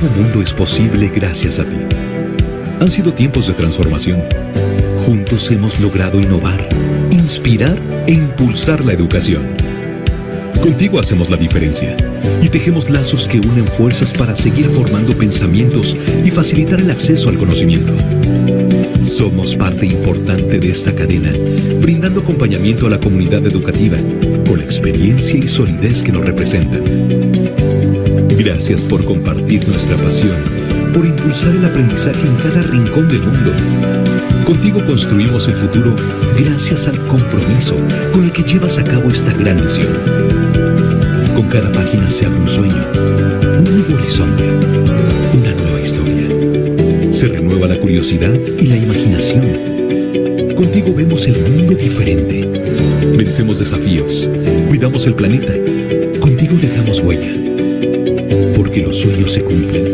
nuevo mundo es posible gracias a ti. Han sido tiempos de transformación. Juntos hemos logrado innovar, inspirar e impulsar la educación. Contigo hacemos la diferencia y tejemos lazos que unen fuerzas para seguir formando pensamientos y facilitar el acceso al conocimiento. Somos parte importante de esta cadena, brindando acompañamiento a la comunidad educativa con la experiencia y solidez que nos representan. Gracias por compartir nuestra pasión, por impulsar el aprendizaje en cada rincón del mundo. Contigo construimos el futuro gracias al compromiso con el que llevas a cabo esta gran misión. Con cada página se abre un sueño, un nuevo horizonte, una nueva historia. Se renueva la curiosidad y la imaginación. Contigo vemos el mundo diferente. Vencemos desafíos, cuidamos el planeta. Contigo dejamos huella. Porque los sueños se cumplen.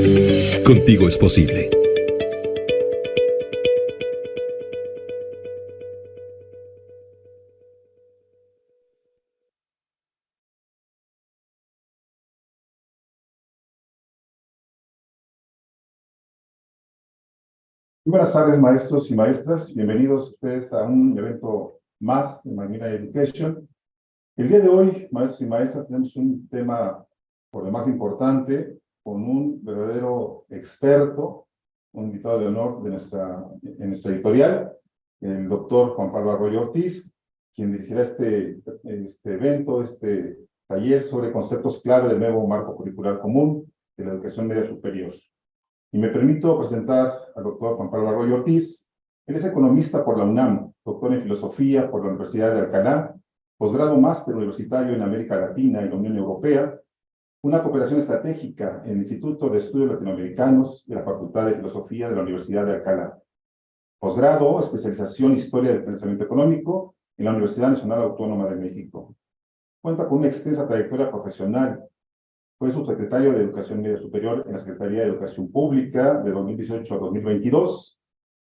Contigo es posible. Buenas tardes, maestros y maestras. Bienvenidos ustedes a un evento más de Macmillan Education. El día de hoy, maestros y maestras, tenemos un tema por demás importante, con un verdadero experto, un invitado de honor de nuestra editorial, el doctor Juan Pablo Arroyo Ortiz, quien dirigirá este evento, este taller sobre conceptos clave del nuevo marco curricular común de la educación media superior. Y me permito presentar al doctor Juan Pablo Arroyo Ortiz. Él es economista por la UNAM, doctor en filosofía por la Universidad de Alcalá, posgrado máster universitario en América Latina y la Unión Europea, una cooperación estratégica en el Instituto de Estudios Latinoamericanos de la Facultad de Filosofía de la Universidad de Alcalá. Posgrado, especialización en Historia del Pensamiento Económico en la Universidad Nacional Autónoma de México. Cuenta con una extensa trayectoria profesional. Fue subsecretario de Educación Media Superior en la Secretaría de Educación Pública de 2018 a 2022,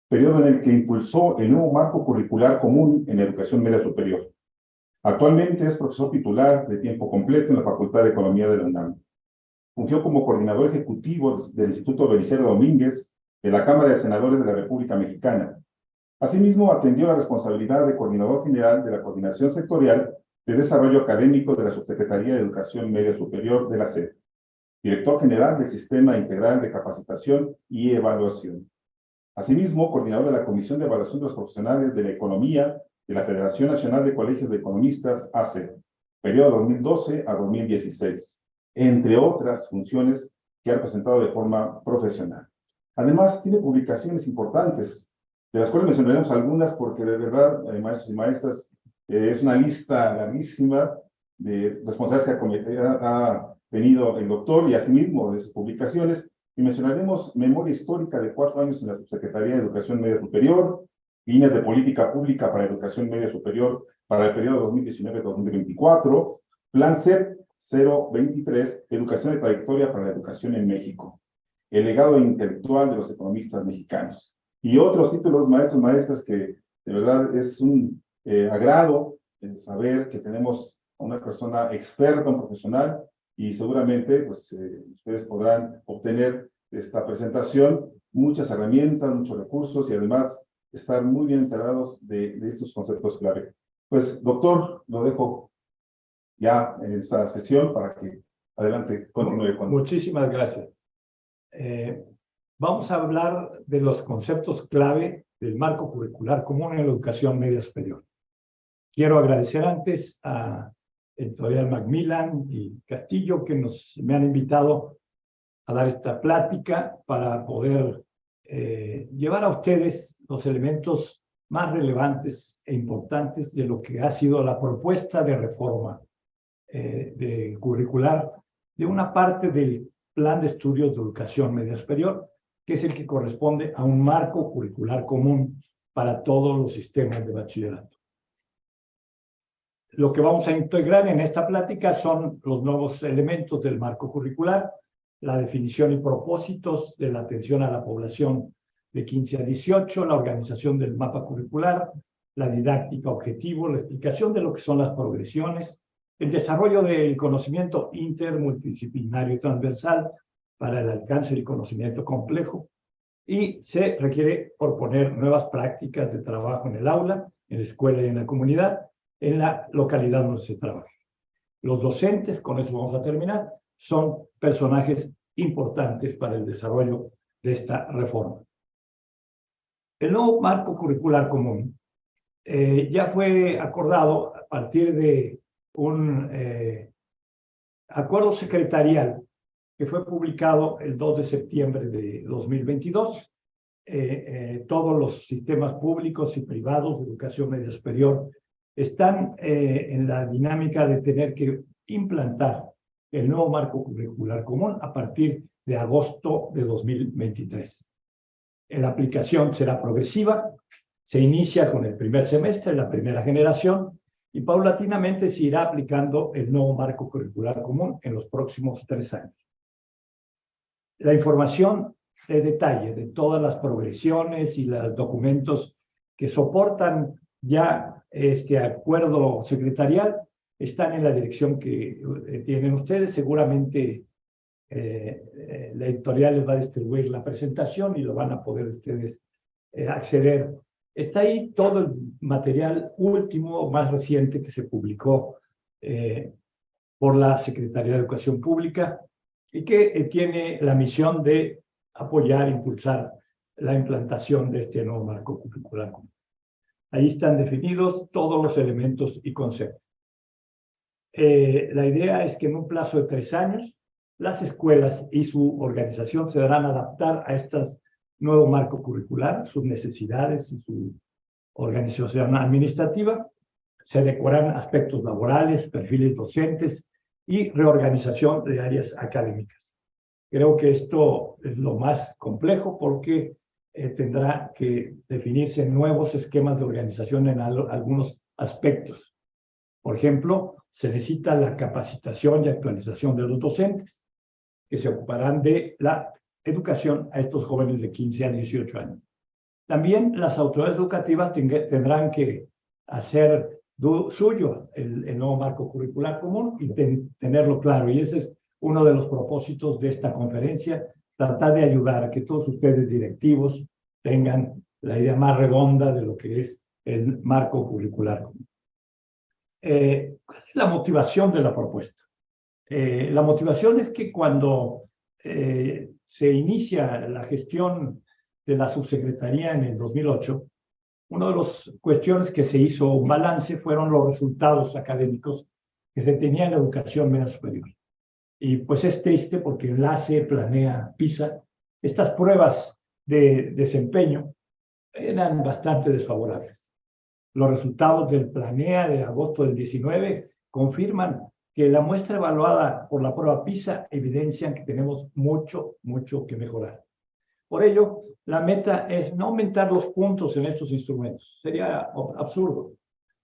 periodo en el que impulsó el nuevo marco curricular común en la educación media superior. Actualmente es profesor titular de tiempo completo en la Facultad de Economía de la UNAM. Fungió como coordinador ejecutivo del Instituto Belisario Domínguez de la Cámara de Senadores de la República Mexicana. Asimismo, atendió la responsabilidad de coordinador general de la Coordinación Sectorial de Desarrollo Académico de la Subsecretaría de Educación Media Superior de la SED, director general del Sistema Integral de Capacitación y Evaluación. Asimismo, coordinador de la Comisión de Evaluación de los Profesionales de la Economía de la Federación Nacional de Colegios de Economistas, ACE, periodo 2012 a 2016, entre otras funciones que ha representado de forma profesional. Además, tiene publicaciones importantes, de las cuales mencionaremos algunas porque de verdad, maestros y maestras, es una lista larguísima de responsabilidades que ha tenido el doctor y asimismo de sus publicaciones, y mencionaremos memoria histórica de 4 años en la Subsecretaría de Educación Media Superior, líneas de política pública para educación media superior para el periodo 2019-2024, Plan CEP 023, Educación de Trayectoria para la Educación en México, el legado intelectual de los economistas mexicanos, y otros títulos, maestros y maestras, que de verdad es un agrado saber que tenemos a una persona experta, un profesional, y seguramente pues, ustedes podrán obtener de esta presentación muchas herramientas, muchos recursos y además estar muy bien enterados de estos conceptos clave. Pues, doctor, lo dejo ya en esta sesión para que adelante continúe con... Muchísimas gracias. Vamos a hablar de los conceptos clave del marco curricular común en la educación media superior. Quiero agradecer antes a Editorial Macmillan y Castillo que me han invitado a dar esta plática para poder llevar a ustedes los elementos más relevantes e importantes de lo que ha sido la propuesta de reforma de curricular de una parte del Plan de Estudios de Educación Media Superior, que es el que corresponde a un marco curricular común para todos los sistemas de bachillerato. Lo que vamos a integrar en esta plática son los nuevos elementos del marco curricular, la definición y propósitos de la atención a la población de 15 a 18, la organización del mapa curricular, la didáctica objetivo, la explicación de lo que son las progresiones, el desarrollo del conocimiento intermultidisciplinario y transversal, para el alcance del conocimiento complejo y se requiere proponer nuevas prácticas de trabajo en el aula, en la escuela y en la comunidad, en la localidad donde se trabaja. Los docentes, con eso vamos a terminar, son personajes importantes para el desarrollo de esta reforma. El nuevo marco curricular común ya fue acordado a partir de un acuerdo secretarial que fue publicado el 2 de septiembre de 2022. Todos los sistemas públicos y privados de educación media superior están en la dinámica de tener que implantar el nuevo marco curricular común a partir de agosto de 2023. La aplicación será progresiva, se inicia con el primer semestre, la primera generación, y paulatinamente se irá aplicando el nuevo marco curricular común en los próximos 3 años. La información de detalle de todas las progresiones y los documentos que soportan ya este acuerdo secretarial están en la dirección que tienen ustedes. Seguramente la editorial les va a distribuir la presentación y lo van a poder ustedes acceder. Está ahí todo el material último, más reciente, que se publicó por la Secretaría de Educación Pública y que tiene la misión de apoyar e impulsar la implantación de este nuevo marco curricular. Ahí están definidos todos los elementos y conceptos. La idea es que en un plazo de 3 años, las escuelas y su organización se deberán adaptar a este nuevo marco curricular, sus necesidades y su organización administrativa. Se adecuarán aspectos laborales, perfiles docentes y reorganización de áreas académicas. Creo que esto es lo más complejo porque tendrá que definirse nuevos esquemas de organización en algunos aspectos. Por ejemplo, se necesita la capacitación y actualización de los docentes que se ocuparán de la educación a estos jóvenes de 15 a 18 años. También las autoridades educativas tendrán que hacer suyo el nuevo marco curricular común y tenerlo claro. Y ese es uno de los propósitos de esta conferencia, tratar de ayudar a que todos ustedes directivos tengan la idea más redonda de lo que es el marco curricular común. ¿Cuál es la motivación de la propuesta? La motivación es que cuando se inicia la gestión de la subsecretaría en el 2008, una de las cuestiones que se hizo un balance fueron los resultados académicos que se tenían en la educación media superior. Y pues es triste porque Enlace, Planea, PISA, estas pruebas de desempeño eran bastante desfavorables. Los resultados del Planea de agosto del 19 confirman que la muestra evaluada por la prueba PISA evidencian que tenemos mucho que mejorar. Por ello, la meta es no aumentar los puntos en estos instrumentos. Sería absurdo.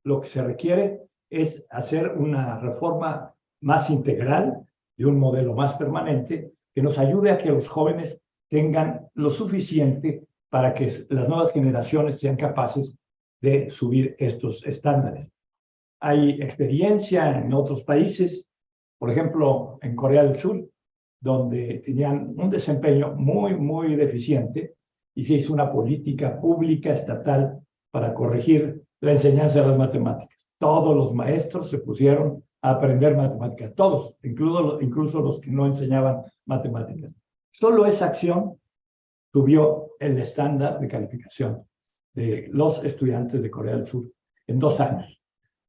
Lo que se requiere es hacer una reforma más integral de un modelo más permanente que nos ayude a que los jóvenes tengan lo suficiente para que las nuevas generaciones sean capaces de subir estos estándares. Hay experiencia en otros países, por ejemplo, en Corea del Sur, donde tenían un desempeño muy deficiente y se hizo una política pública estatal para corregir la enseñanza de las matemáticas. Todos los maestros se pusieron a aprender matemáticas, todos, incluso los que no enseñaban matemáticas. Solo esa acción subió el estándar de calificación de los estudiantes de Corea del Sur en 2 años.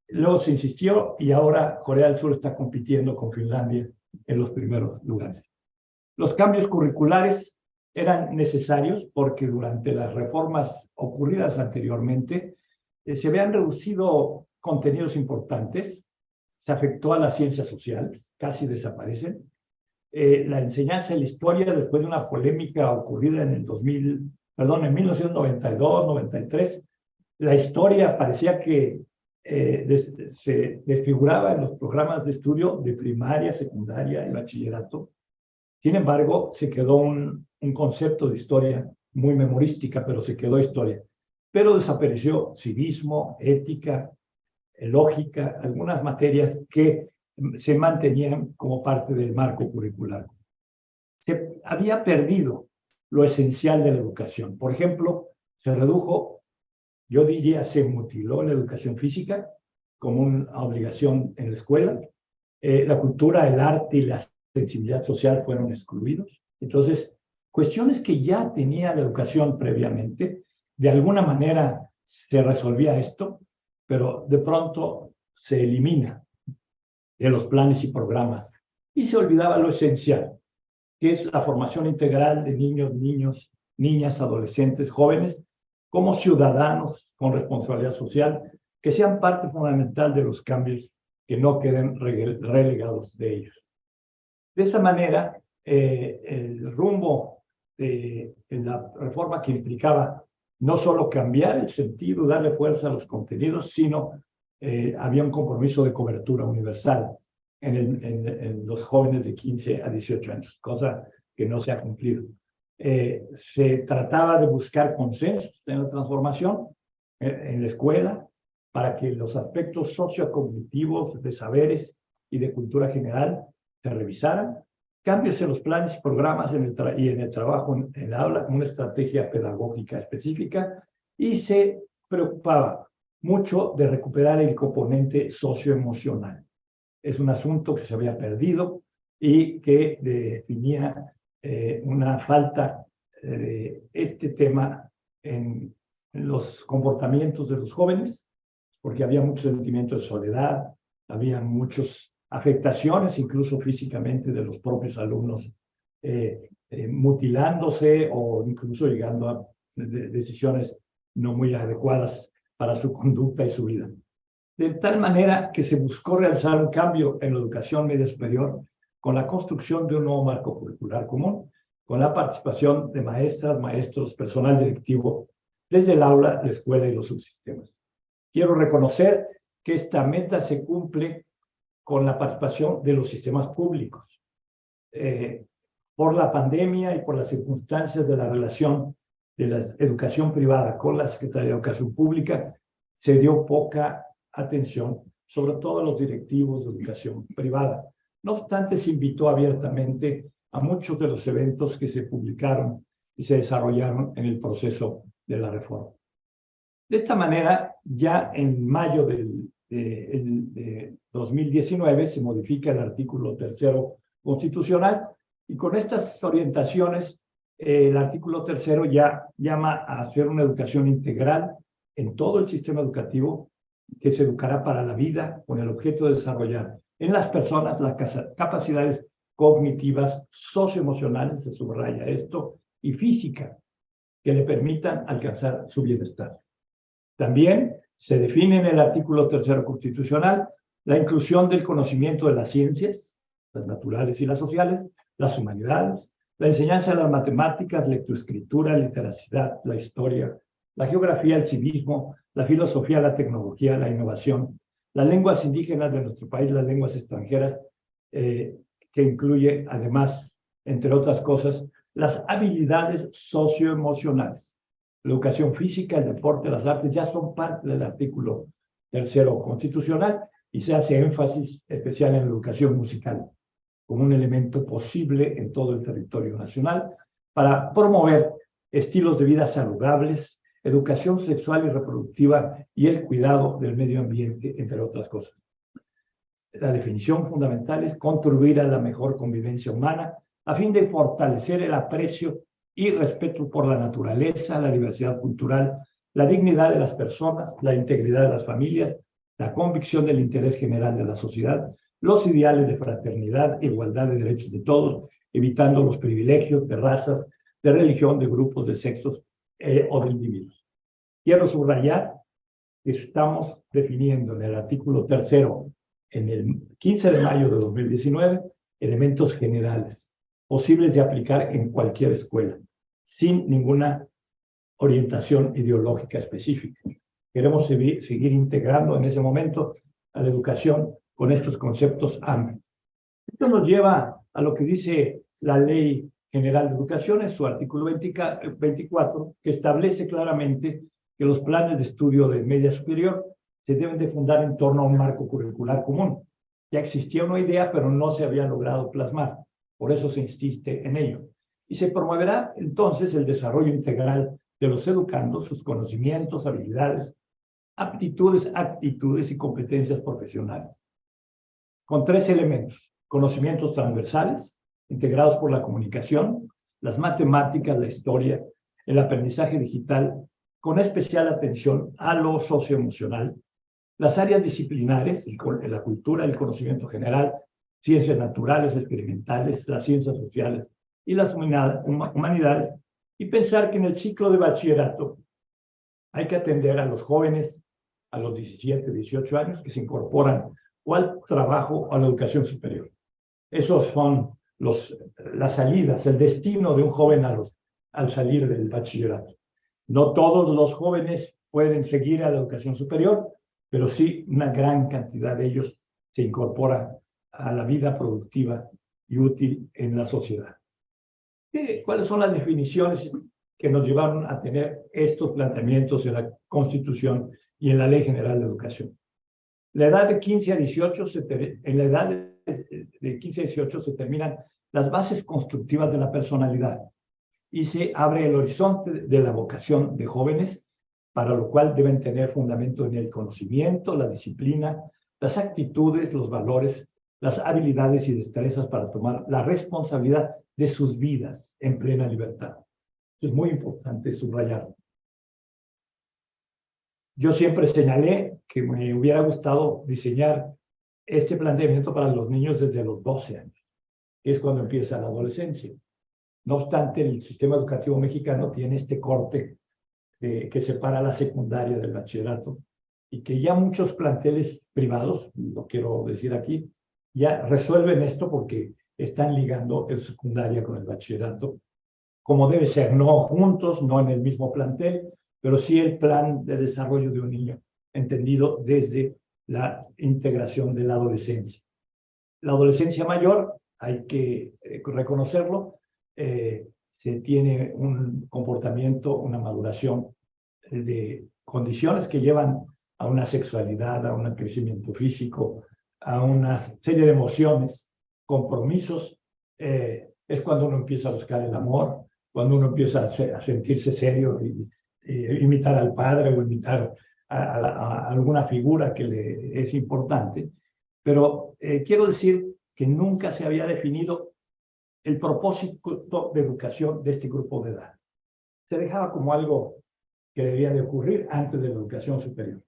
Luego se insistió y ahora Corea del Sur está compitiendo con Finlandia en los primeros lugares. Los cambios curriculares eran necesarios porque durante las reformas ocurridas anteriormente se habían reducido contenidos importantes, se afectó a las ciencias sociales, casi desaparecen. La enseñanza de la historia, después de una polémica ocurrida en 1992-93, la historia parecía que se desfiguraba en los programas de estudio de primaria, secundaria y bachillerato. Sin embargo, se quedó un concepto de historia muy memorística, pero se quedó historia. Pero desapareció civismo, ética, lógica, algunas materias que se mantenían como parte del marco curricular. se había perdido lo esencial de la educación. Por ejemplo, se redujo, yo diría, se mutiló la educación física como una obligación en la escuela. La cultura, el arte y la sensibilidad social fueron excluidos. Entonces, cuestiones que ya tenía la educación previamente, de alguna manera se resolvía esto, pero de pronto se elimina de los planes y programas y se olvidaba lo esencial, que es la formación integral de niños, niñas, adolescentes, jóvenes, como ciudadanos con responsabilidad social, que sean parte fundamental de los cambios, que no queden relegados de ellos. De esa manera, el rumbo de la reforma, que implicaba no solo cambiar el sentido, darle fuerza a los contenidos, sino había un compromiso de cobertura universal en los jóvenes de 15 a 18 años, cosa que no se ha cumplido. Se trataba de buscar consensos en la transformación en la escuela para que los aspectos sociocognitivos de saberes y de cultura general se revisaran, cambios en los planes y programas y en el trabajo en el aula, como una estrategia pedagógica específica, y se preocupaba mucho de recuperar el componente socioemocional. Es un asunto que se había perdido y que definía una falta de este tema en los comportamientos de los jóvenes, porque había mucho sentimiento de soledad, había muchas afectaciones, incluso físicamente, de los propios alumnos, mutilándose o incluso llegando a decisiones no muy adecuadas para su conducta y su vida. De tal manera que se buscó realizar un cambio en la educación media superior con la construcción de un nuevo marco curricular común, con la participación de maestras, maestros, personal directivo, desde el aula, la escuela y los subsistemas. Quiero reconocer que esta meta se cumple con la participación de los sistemas públicos. Por la pandemia y por las circunstancias de la relación de la educación privada con la Secretaría de Educación Pública, se dio poca atención, sobre todo a los directivos de educación privada. No obstante, se invitó abiertamente a muchos de los eventos que se publicaron y se desarrollaron en el proceso de la reforma. De esta manera, ya en mayo de 2019 se modifica el artículo 3º constitucional, y con estas orientaciones el artículo 3º ya llama a hacer una educación integral en todo el sistema educativo, que se educará para la vida con el objeto de desarrollar en las personas las capacidades cognitivas, socioemocionales, se subraya esto, y físicas, que le permitan alcanzar su bienestar. También se define en el artículo 3º constitucional la inclusión del conocimiento de las ciencias, las naturales y las sociales, las humanidades, la enseñanza de las matemáticas, lectoescritura, literacidad, la historia, la geografía, el civismo, la filosofía, la tecnología, la innovación, las lenguas indígenas de nuestro país, las lenguas extranjeras, que incluye además, entre otras cosas, las habilidades socioemocionales. La educación física, el deporte, las artes ya son parte del artículo 3º constitucional, y se hace énfasis especial en la educación musical como un elemento posible en todo el territorio nacional para promover estilos de vida saludables, educación sexual y reproductiva y el cuidado del medio ambiente, entre otras cosas. La definición fundamental es contribuir a la mejor convivencia humana a fin de fortalecer el aprecio y respeto por la naturaleza, la diversidad cultural, la dignidad de las personas, la integridad de las familias, la convicción del interés general de la sociedad, los ideales de fraternidad, igualdad de derechos de todos, evitando los privilegios de razas, de religión, de grupos, de sexos o de individuos. Quiero subrayar que estamos definiendo en el artículo 3º, en el 15 de mayo de 2019, elementos generales, posibles de aplicar en cualquier escuela, sin ninguna orientación ideológica específica. Queremos seguir integrando en ese momento a la educación con estos conceptos amplios. Esto nos lleva a lo que dice la Ley General de Educación en su artículo 24, que establece claramente que los planes de estudio de media superior se deben de fundar en torno a un marco curricular común. Ya existía una idea, pero no se había logrado plasmar. Por eso se insiste en ello. Y se promoverá entonces el desarrollo integral de los educandos, sus conocimientos, habilidades, aptitudes, actitudes y competencias profesionales. Con 3 elementos: conocimientos transversales, integrados por la comunicación, las matemáticas, la historia, el aprendizaje digital, con especial atención a lo socioemocional, las áreas disciplinares, la cultura, el conocimiento general, ciencias naturales, experimentales, las ciencias sociales y las humanidades, y pensar que en el ciclo de bachillerato hay que atender a los jóvenes a los 17, 18 años que se incorporan o al trabajo o a la educación superior. Esos son las salidas, el destino de un joven al salir del bachillerato. No todos los jóvenes pueden seguir a la educación superior, pero sí una gran cantidad de ellos se incorpora a la vida productiva y útil en la sociedad. ¿Cuáles son las definiciones que nos llevaron a tener estos planteamientos en la Constitución y en la Ley General de Educación? La edad de 15 a 18, en la edad de 15 a 18 se terminan las bases constructivas de la personalidad y se abre el horizonte de la vocación de jóvenes, para lo cual deben tener fundamento en el conocimiento, la disciplina, las actitudes, los valores, las habilidades y destrezas para tomar la responsabilidad de sus vidas en plena libertad. Es muy importante subrayarlo. Yo siempre señalé que me hubiera gustado diseñar este planteamiento para los niños desde los 12 años, que es cuando empieza la adolescencia. No obstante, el sistema educativo mexicano tiene este corte que separa la secundaria del bachillerato y que ya muchos planteles privados, lo quiero decir aquí, ya resuelven esto porque están ligando el secundaria con el bachillerato, como debe ser, no juntos, no en el mismo plantel, pero sí el plan de desarrollo de un niño, entendido desde la integración de la adolescencia. La adolescencia mayor, hay que reconocerlo, se tiene un comportamiento, una maduración de condiciones que llevan a una sexualidad, a un crecimiento físico, a una serie de emociones, compromisos. Es cuando uno empieza a buscar el amor, cuando uno empieza a sentirse serio y imitar al padre o imitar a alguna figura que le es importante. Pero quiero decir que nunca se había definido el propósito de educación de este grupo de edad. Se dejaba como algo que debía de ocurrir antes de la educación superior.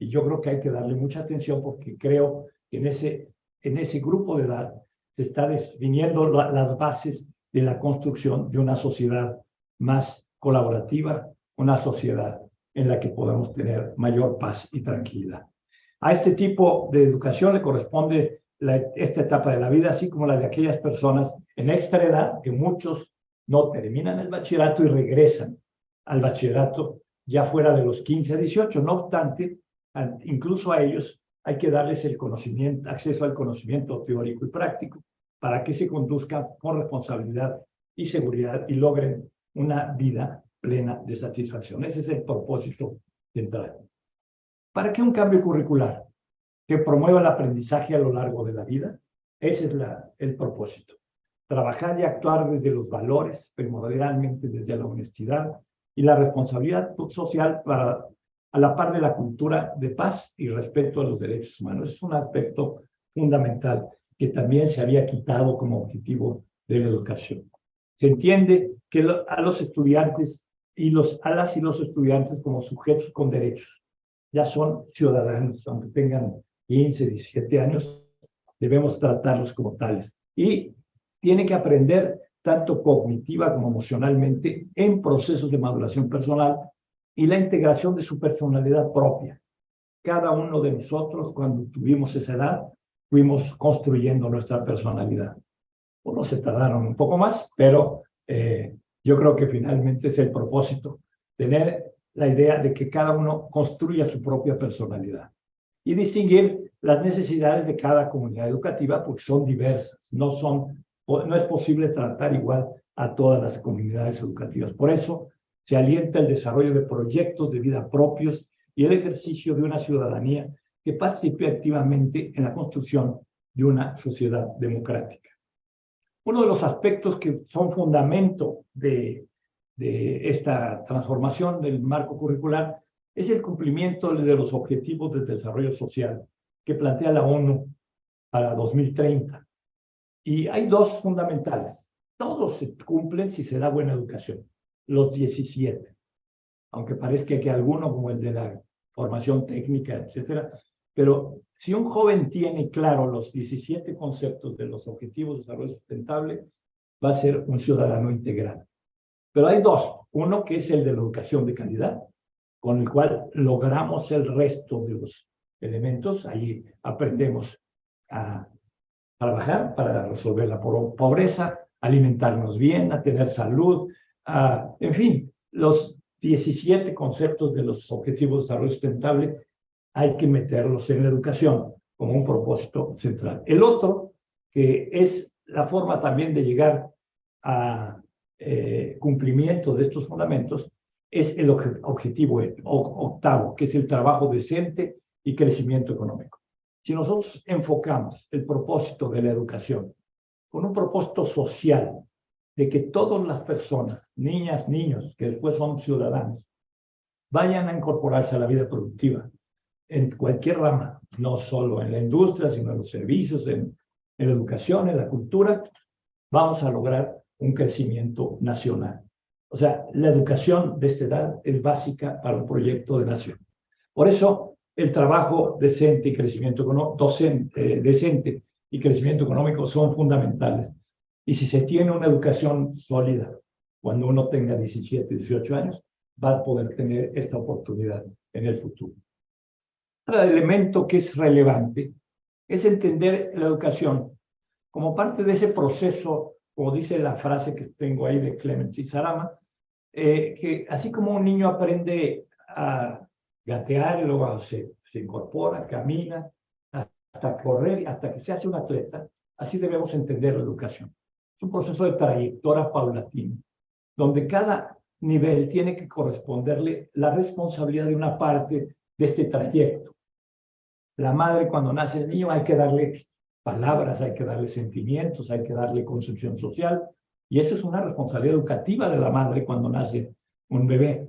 Y yo creo que hay que darle mucha atención porque creo que en ese grupo de edad se está definiendo las bases de la construcción de una sociedad más colaborativa, una sociedad en la que podamos tener mayor paz y tranquilidad. A este tipo de educación le corresponde esta etapa de la vida, así como la de aquellas personas en extra edad, que muchos no terminan el bachillerato y regresan al bachillerato ya fuera de los 15 a 18. No obstante, incluso a ellos hay que darles el conocimiento, acceso al conocimiento teórico y práctico para que se conduzcan con responsabilidad y seguridad y logren una vida plena de satisfacción. Ese es el propósito central. ¿Para qué un cambio curricular que promueva el aprendizaje a lo largo de la vida? Ese es el propósito. Trabajar y actuar desde los valores, primordialmente desde la honestidad y la responsabilidad social a la par de la cultura de paz y respeto a los derechos humanos. Es un aspecto fundamental que también se había quitado como objetivo de la educación. Se entiende que a los estudiantes a las y los estudiantes como sujetos con derechos. Ya son ciudadanos, aunque tengan 15, 17 años, debemos tratarlos como tales. Y tienen que aprender tanto cognitiva como emocionalmente en procesos de maduración personal y la integración de su personalidad propia. Cada uno de nosotros, cuando tuvimos esa edad, fuimos construyendo nuestra personalidad. Unos se tardaron un poco más, pero yo creo que finalmente es el propósito, tener la idea de que cada uno construya su propia personalidad y distinguir las necesidades de cada comunidad educativa porque son diversas, no es posible tratar igual a todas las comunidades educativas. Por eso se alienta el desarrollo de proyectos de vida propios y el ejercicio de una ciudadanía que participe activamente en la construcción de una sociedad democrática. Uno de los aspectos que son fundamento de esta transformación del marco curricular es el cumplimiento de los objetivos de desarrollo social que plantea la ONU para 2030. Y hay dos fundamentales. Todos se cumplen si se da buena educación, los 17. Aunque parezca que alguno, como el de la formación técnica, etcétera, pero si un joven tiene claro los 17 conceptos de los objetivos de desarrollo sustentable, va a ser un ciudadano integral. Pero hay dos. Uno que es el de la educación de calidad, con el cual logramos el resto de los elementos. Ahí aprendemos a trabajar para resolver la pobreza, alimentarnos bien, a tener salud, en fin, los 17 conceptos de los objetivos de desarrollo sustentable hay que meterlos en la educación como un propósito central. El otro, que es la forma también de llegar a cumplimiento de estos fundamentos, es el objetivo octavo, que es el trabajo decente y crecimiento económico. Si nosotros enfocamos el propósito de la educación con un propósito social, de que todas las personas, niñas, niños, que después son ciudadanos, vayan a incorporarse a la vida productiva, en cualquier rama, no solo en la industria, sino en los servicios, en la educación, en la cultura, vamos a lograr un crecimiento nacional. O sea, la educación de esta edad es básica para un proyecto de nación. Por eso, el trabajo decente y crecimiento decente y crecimiento económico son fundamentales. Y si se tiene una educación sólida, cuando uno tenga 17, 18 años, va a poder tener esta oportunidad en el futuro. Otro elemento que es relevante es entender la educación como parte de ese proceso, como dice la frase que tengo ahí de Clementi Sarama, que así como un niño aprende a gatear, luego se incorpora, camina, hasta correr, hasta que se hace un atleta, así debemos entender la educación. Es un proceso de trayectoria paulatina, donde cada nivel tiene que corresponderle la responsabilidad de una parte de este trayecto. La madre, cuando nace el niño, hay que darle palabras, hay que darle sentimientos, hay que darle concepción social, y eso es una responsabilidad educativa de la madre cuando nace un bebé.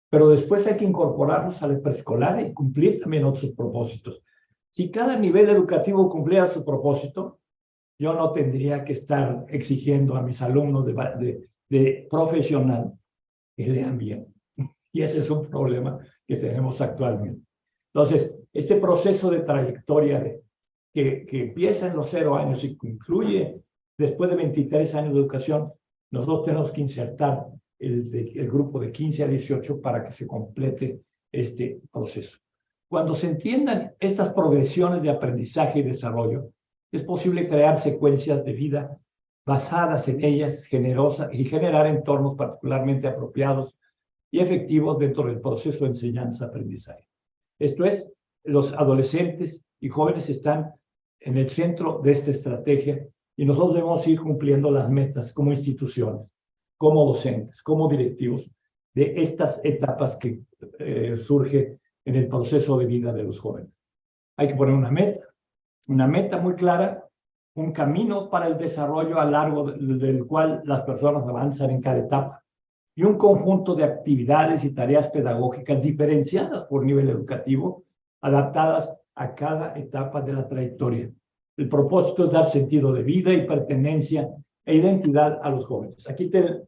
Pero después hay que incorporarlos al preescolar y cumplir también otros propósitos. Si cada nivel educativo cumpliera su propósito, yo no tendría que estar exigiendo a mis alumnos de profesional que lean bien. Y ese es un problema que tenemos actualmente. Entonces, este proceso de trayectoria que empieza en los 0 años y concluye después de 23 años de educación, nosotros tenemos que insertar el grupo de 15 a 18 para que se complete este proceso. Cuando se entiendan estas progresiones de aprendizaje y desarrollo, es posible crear secuencias de vida basadas en ellas, generosas, y generar entornos particularmente apropiados y efectivos dentro del proceso de enseñanza-aprendizaje. Esto es, los adolescentes y jóvenes están en el centro de esta estrategia y nosotros debemos ir cumpliendo las metas como instituciones, como docentes, como directivos de estas etapas que surge en el proceso de vida de los jóvenes. Hay que poner una meta muy clara, un camino para el desarrollo a largo del cual las personas avanzan en cada etapa y un conjunto de actividades y tareas pedagógicas diferenciadas por nivel educativo, adaptadas a cada etapa de la trayectoria. El propósito es dar sentido de vida y pertenencia e identidad a los jóvenes. Aquí está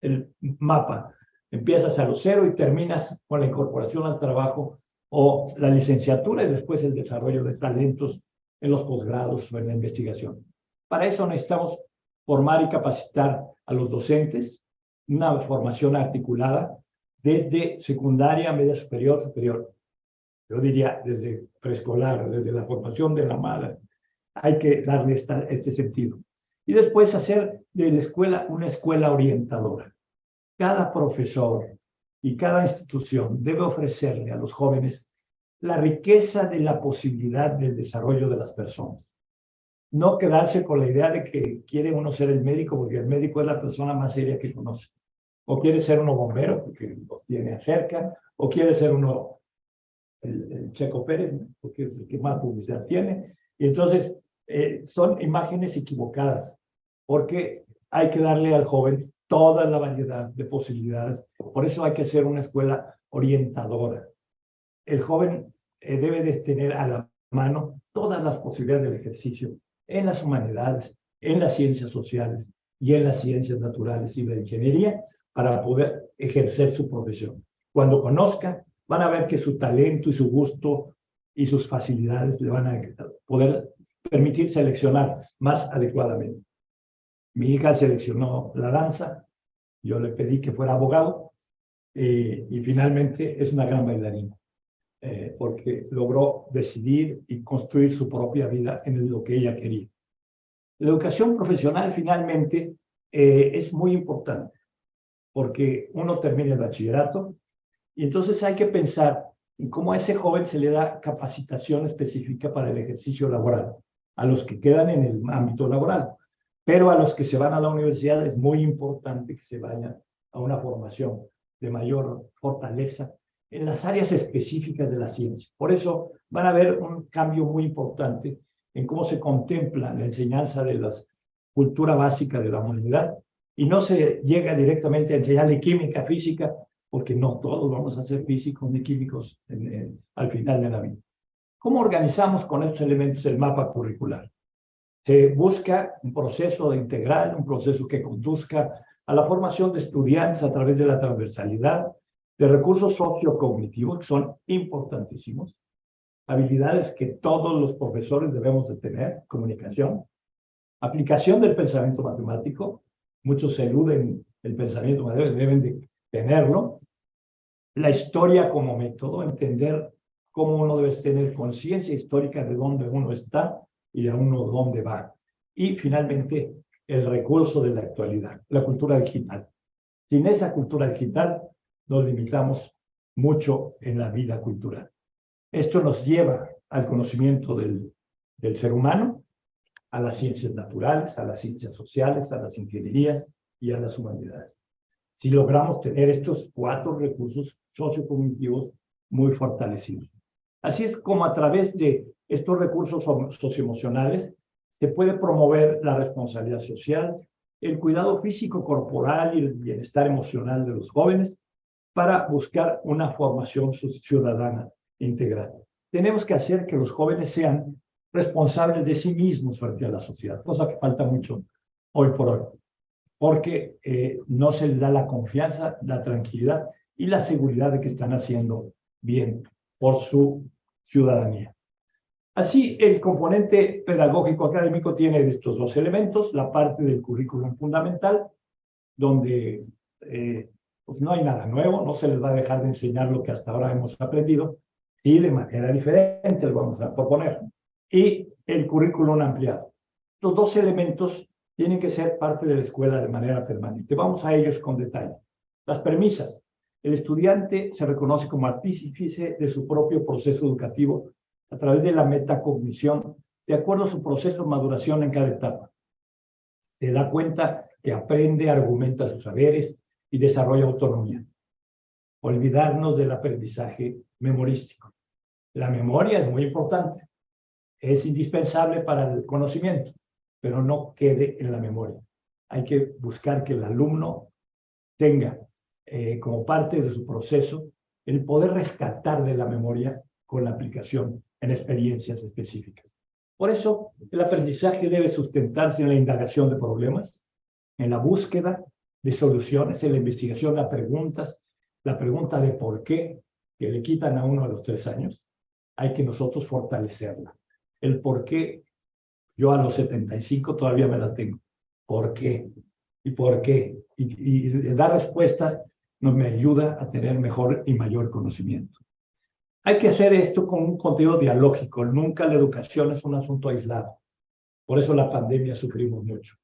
el mapa. Empiezas a los 0 y terminas con la incorporación al trabajo o la licenciatura y después el desarrollo de talentos en los posgrados o en la investigación. Para eso necesitamos formar y capacitar a los docentes, una formación articulada desde secundaria, media superior, superior. Yo diría desde preescolar, desde la formación de la madre. Hay que darle este sentido. Y después hacer de la escuela una escuela orientadora. Cada profesor y cada institución debe ofrecerle a los jóvenes la riqueza de la posibilidad del desarrollo de las personas. No quedarse con la idea de que quiere uno ser el médico porque el médico es la persona más seria que conoce. O quiere ser uno bombero porque lo tiene cerca, o quiere ser uno el Checo Pérez, ¿no? Porque es el que más publicidad tiene. Y entonces son imágenes equivocadas. porque hay que darle al joven toda la variedad de posibilidades. Por eso hay que hacer una escuela orientadora. El joven debe de tener a la mano todas las posibilidades del ejercicio en las humanidades, en las ciencias sociales y en las ciencias naturales y la ingeniería para poder ejercer su profesión. Cuando conozca, van a ver que su talento y su gusto y sus facilidades le van a poder permitir seleccionar más adecuadamente. Mi hija seleccionó la danza, yo le pedí que fuera abogado y finalmente es una gran bailarina. Porque logró decidir y construir su propia vida en lo que ella quería. La educación profesional finalmente es muy importante, porque uno termina el bachillerato y entonces hay que pensar en cómo a ese joven se le da capacitación específica para el ejercicio laboral, a los que quedan en el ámbito laboral, pero a los que se van a la universidad es muy importante que se vayan a una formación de mayor fortaleza en las áreas específicas de la ciencia. Por eso van a ver un cambio muy importante en cómo se contempla la enseñanza de la cultura básica de la humanidad y no se llega directamente a enseñarle química, física, porque no todos vamos a ser físicos ni químicos al final de la vida. ¿Cómo organizamos con estos elementos el mapa curricular? Se busca un proceso integral, un proceso que conduzca a la formación de estudiantes a través de la transversalidad, de recursos sociocognitivos que son importantísimos, habilidades que todos los profesores debemos de tener, comunicación, aplicación del pensamiento matemático, muchos eluden el pensamiento matemático, deben de tenerlo, la historia como método, entender cómo uno debe tener conciencia histórica de dónde uno está y de uno dónde va, y finalmente el recurso de la actualidad, la cultura digital. Sin esa cultura digital, nos limitamos mucho en la vida cultural. Esto nos lleva al conocimiento del ser humano, a las ciencias naturales, a las ciencias sociales, a las ingenierías y a las humanidades. Si logramos tener estos 4 recursos sociocognitivos muy fortalecidos. Así es como a través de estos recursos socioemocionales se puede promover la responsabilidad social, el cuidado físico corporal y el bienestar emocional de los jóvenes, para buscar una formación ciudadana integral. Tenemos que hacer que los jóvenes sean responsables de sí mismos frente a la sociedad, cosa que falta mucho hoy por hoy, porque no se les da la confianza, la tranquilidad y la seguridad de que están haciendo bien por su ciudadanía. Así, el componente pedagógico académico tiene estos 2 elementos, la parte del currículum fundamental, donde pues no hay nada nuevo, no se les va a dejar de enseñar lo que hasta ahora hemos aprendido, y de manera diferente lo vamos a proponer. Y el currículum ampliado. Los 2 elementos tienen que ser parte de la escuela de manera permanente. Vamos a ellos con detalle. Las premisas. El estudiante se reconoce como artífice de su propio proceso educativo a través de la metacognición, de acuerdo a su proceso de maduración en cada etapa. Se da cuenta que aprende, argumenta sus saberes y desarrolla autonomía. Olvidarnos del aprendizaje memorístico. La memoria es muy importante, es indispensable para el conocimiento, pero no quede en la memoria. Hay que buscar que el alumno tenga como parte de su proceso el poder rescatar de la memoria con la aplicación en experiencias específicas. Por eso, el aprendizaje debe sustentarse en la indagación de problemas, en la búsqueda de soluciones, en la investigación de preguntas, la pregunta de por qué, que le quitan a uno a los 3 años, hay que nosotros fortalecerla. El por qué, yo a los 75 todavía me la tengo. ¿Por qué? ¿Y por qué? Y dar respuestas nos me ayuda a tener mejor y mayor conocimiento. Hay que hacer esto con un contenido dialógico. Nunca la educación es un asunto aislado. Por eso la pandemia sufrimos mucho.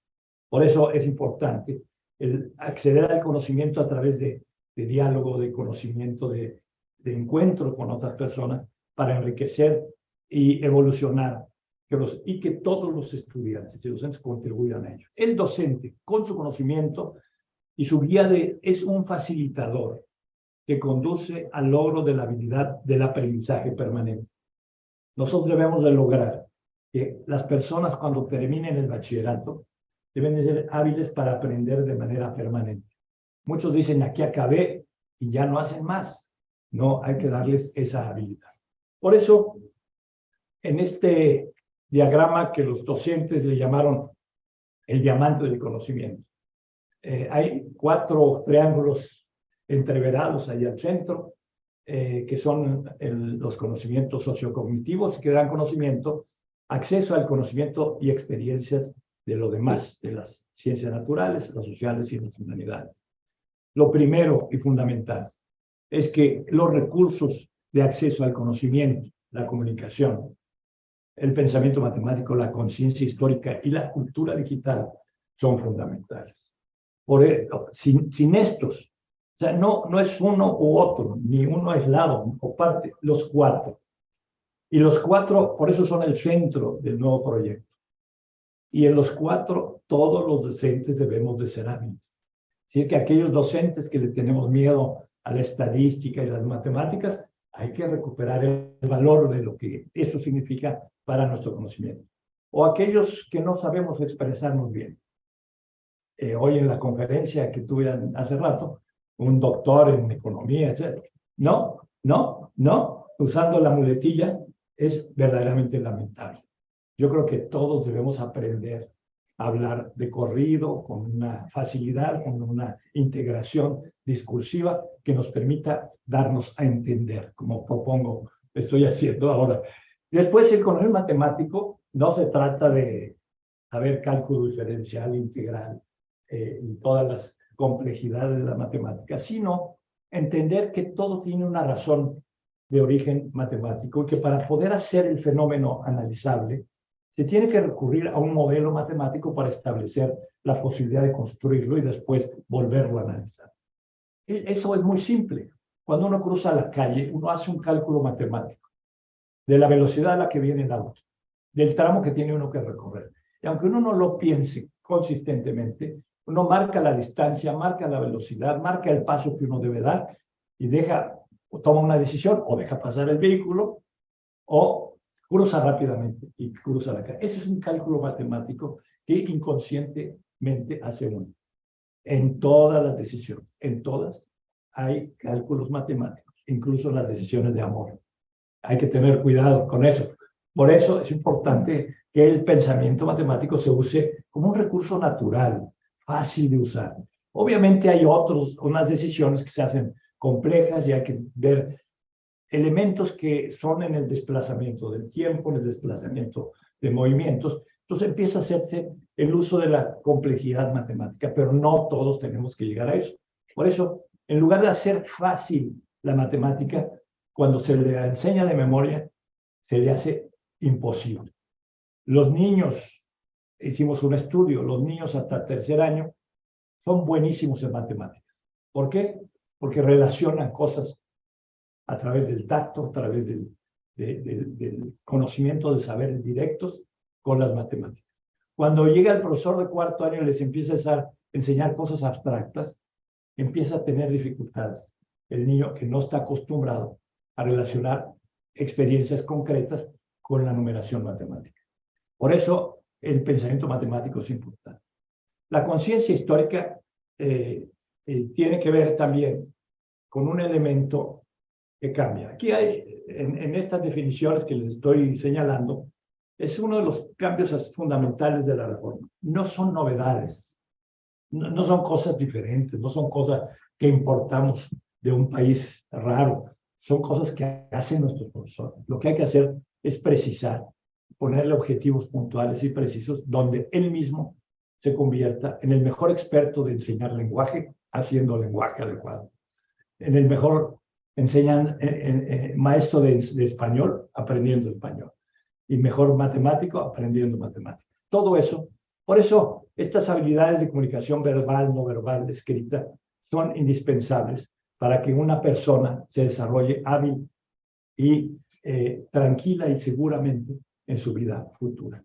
Por eso es importante el acceder al conocimiento a través de diálogo, de conocimiento, de encuentro con otras personas para enriquecer y evolucionar y que todos los estudiantes y docentes contribuyan a ello. El docente, con su conocimiento y su guía es un facilitador que conduce al logro de la habilidad del aprendizaje permanente. Nosotros debemos de lograr que las personas cuando terminen el bachillerato deben de ser hábiles para aprender de manera permanente. Muchos dicen, aquí acabé y ya no hacen más. No, hay que darles esa habilidad. Por eso, en este diagrama que los docentes le llamaron el diamante del conocimiento, hay 4 triángulos entreverados ahí al centro, que son los conocimientos sociocognitivos, que dan conocimiento, acceso al conocimiento y experiencias de lo demás, de las ciencias naturales, las sociales y las humanidades. Lo primero y fundamental es que los recursos de acceso al conocimiento, la comunicación, el pensamiento matemático, la conciencia histórica y la cultura digital son fundamentales. Sin estos, o sea, no es uno u otro, ni uno aislado o parte, los 4. Y los 4, por eso son el centro del nuevo proyecto. Y en los 4, todos los docentes debemos de ser hábiles. Así que aquellos docentes que le tenemos miedo a la estadística y las matemáticas, hay que recuperar el valor de lo que eso significa para nuestro conocimiento. O aquellos que no sabemos expresarnos bien. Hoy en la conferencia que tuve hace rato, un doctor en economía, etc. No, usando la muletilla es verdaderamente lamentable. Yo creo que todos debemos aprender a hablar de corrido, con una facilidad, con una integración discursiva que nos permita darnos a entender, como propongo, estoy haciendo ahora. Después, el conocimiento matemático no se trata de saber cálculo diferencial, integral, y todas las complejidades de la matemática, sino entender que todo tiene una razón de origen matemático y que para poder hacer el fenómeno analizable se tiene que recurrir a un modelo matemático para establecer la posibilidad de construirlo y después volverlo a analizar. Eso es muy simple. Cuando uno cruza la calle, uno hace un cálculo matemático de la velocidad a la que viene el auto, del tramo que tiene uno que recorrer. Y aunque uno no lo piense consistentemente, uno marca la distancia, marca la velocidad, marca el paso que uno debe dar y toma una decisión, o deja pasar el vehículo, o cruza rápidamente y cruza la calle. Ese es un cálculo matemático que inconscientemente hace uno. En todas las decisiones, en todas, hay cálculos matemáticos, incluso las decisiones de amor. Hay que tener cuidado con eso. Por eso es importante que el pensamiento matemático se use como un recurso natural, fácil de usar. Obviamente hay unas decisiones que se hacen complejas y hay que ver elementos que son en el desplazamiento del tiempo, en el desplazamiento de movimientos. Entonces empieza a hacerse el uso de la complejidad matemática, pero no todos tenemos que llegar a eso. Por eso, en lugar de hacer fácil la matemática, cuando se le enseña de memoria, se le hace imposible. Los niños, hicimos un estudio, los niños hasta el 3er año son buenísimos en matemáticas. ¿Por qué? Porque relacionan cosas a través del tacto, a través del conocimiento de saberes directos con las matemáticas. Cuando llega el profesor de 4º año y les empieza a enseñar cosas abstractas, empieza a tener dificultades. El niño que no está acostumbrado a relacionar experiencias concretas con la numeración matemática. Por eso, el pensamiento matemático es importante. La conciencia histórica tiene que ver también con un elemento que cambia. Aquí hay, en estas definiciones que les estoy señalando, es uno de los cambios fundamentales de la reforma. No son novedades, no son cosas diferentes, no son cosas que importamos de un país raro, son cosas que hacen nuestros profesores. Lo que hay que hacer es precisar, ponerle objetivos puntuales y precisos, donde él mismo se convierta en el mejor experto de enseñar lenguaje, haciendo lenguaje adecuado. En el mejor maestro de español, aprendiendo español. Y mejor matemático, aprendiendo matemáticas. Todo eso, por eso estas habilidades de comunicación verbal, no verbal, escrita, son indispensables para que una persona se desarrolle hábil y tranquila y seguramente en su vida futura.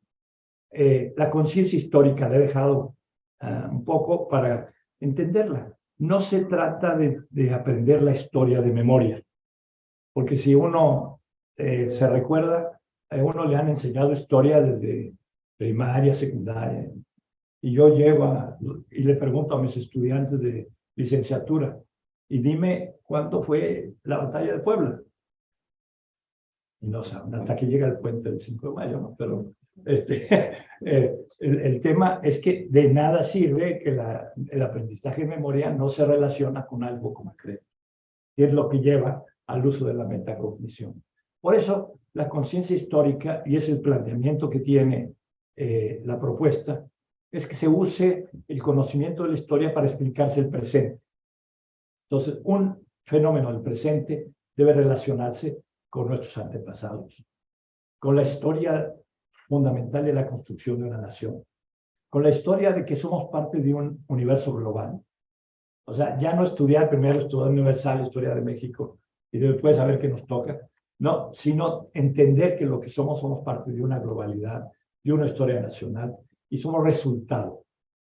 La conciencia histórica la he dejado un poco para entenderla. No se trata de aprender la historia de memoria, porque si uno se recuerda, a uno le han enseñado historia desde primaria, secundaria, Y yo llego y le pregunto a mis estudiantes de licenciatura, y dime cuándo fue la batalla de Puebla. Y no saben, hasta que llega el puente del 5 de mayo, ¿no? Pero el tema es que de nada sirve que el aprendizaje de memoria no se relaciona con algo concreto, que es lo que lleva al uso de la metacognición. Por eso, la conciencia histórica, y es el planteamiento que tiene la propuesta, es que se use el conocimiento de la historia para explicarse el presente. Entonces, un fenómeno del presente debe relacionarse con nuestros antepasados, con la historia fundamental de la construcción de una nación, con la historia de que somos parte de un universo global. O sea, ya no estudiar primero historia universal, historia de México, y después saber qué nos toca, no, sino entender que lo que somos parte de una globalidad, de una historia nacional, y somos resultado,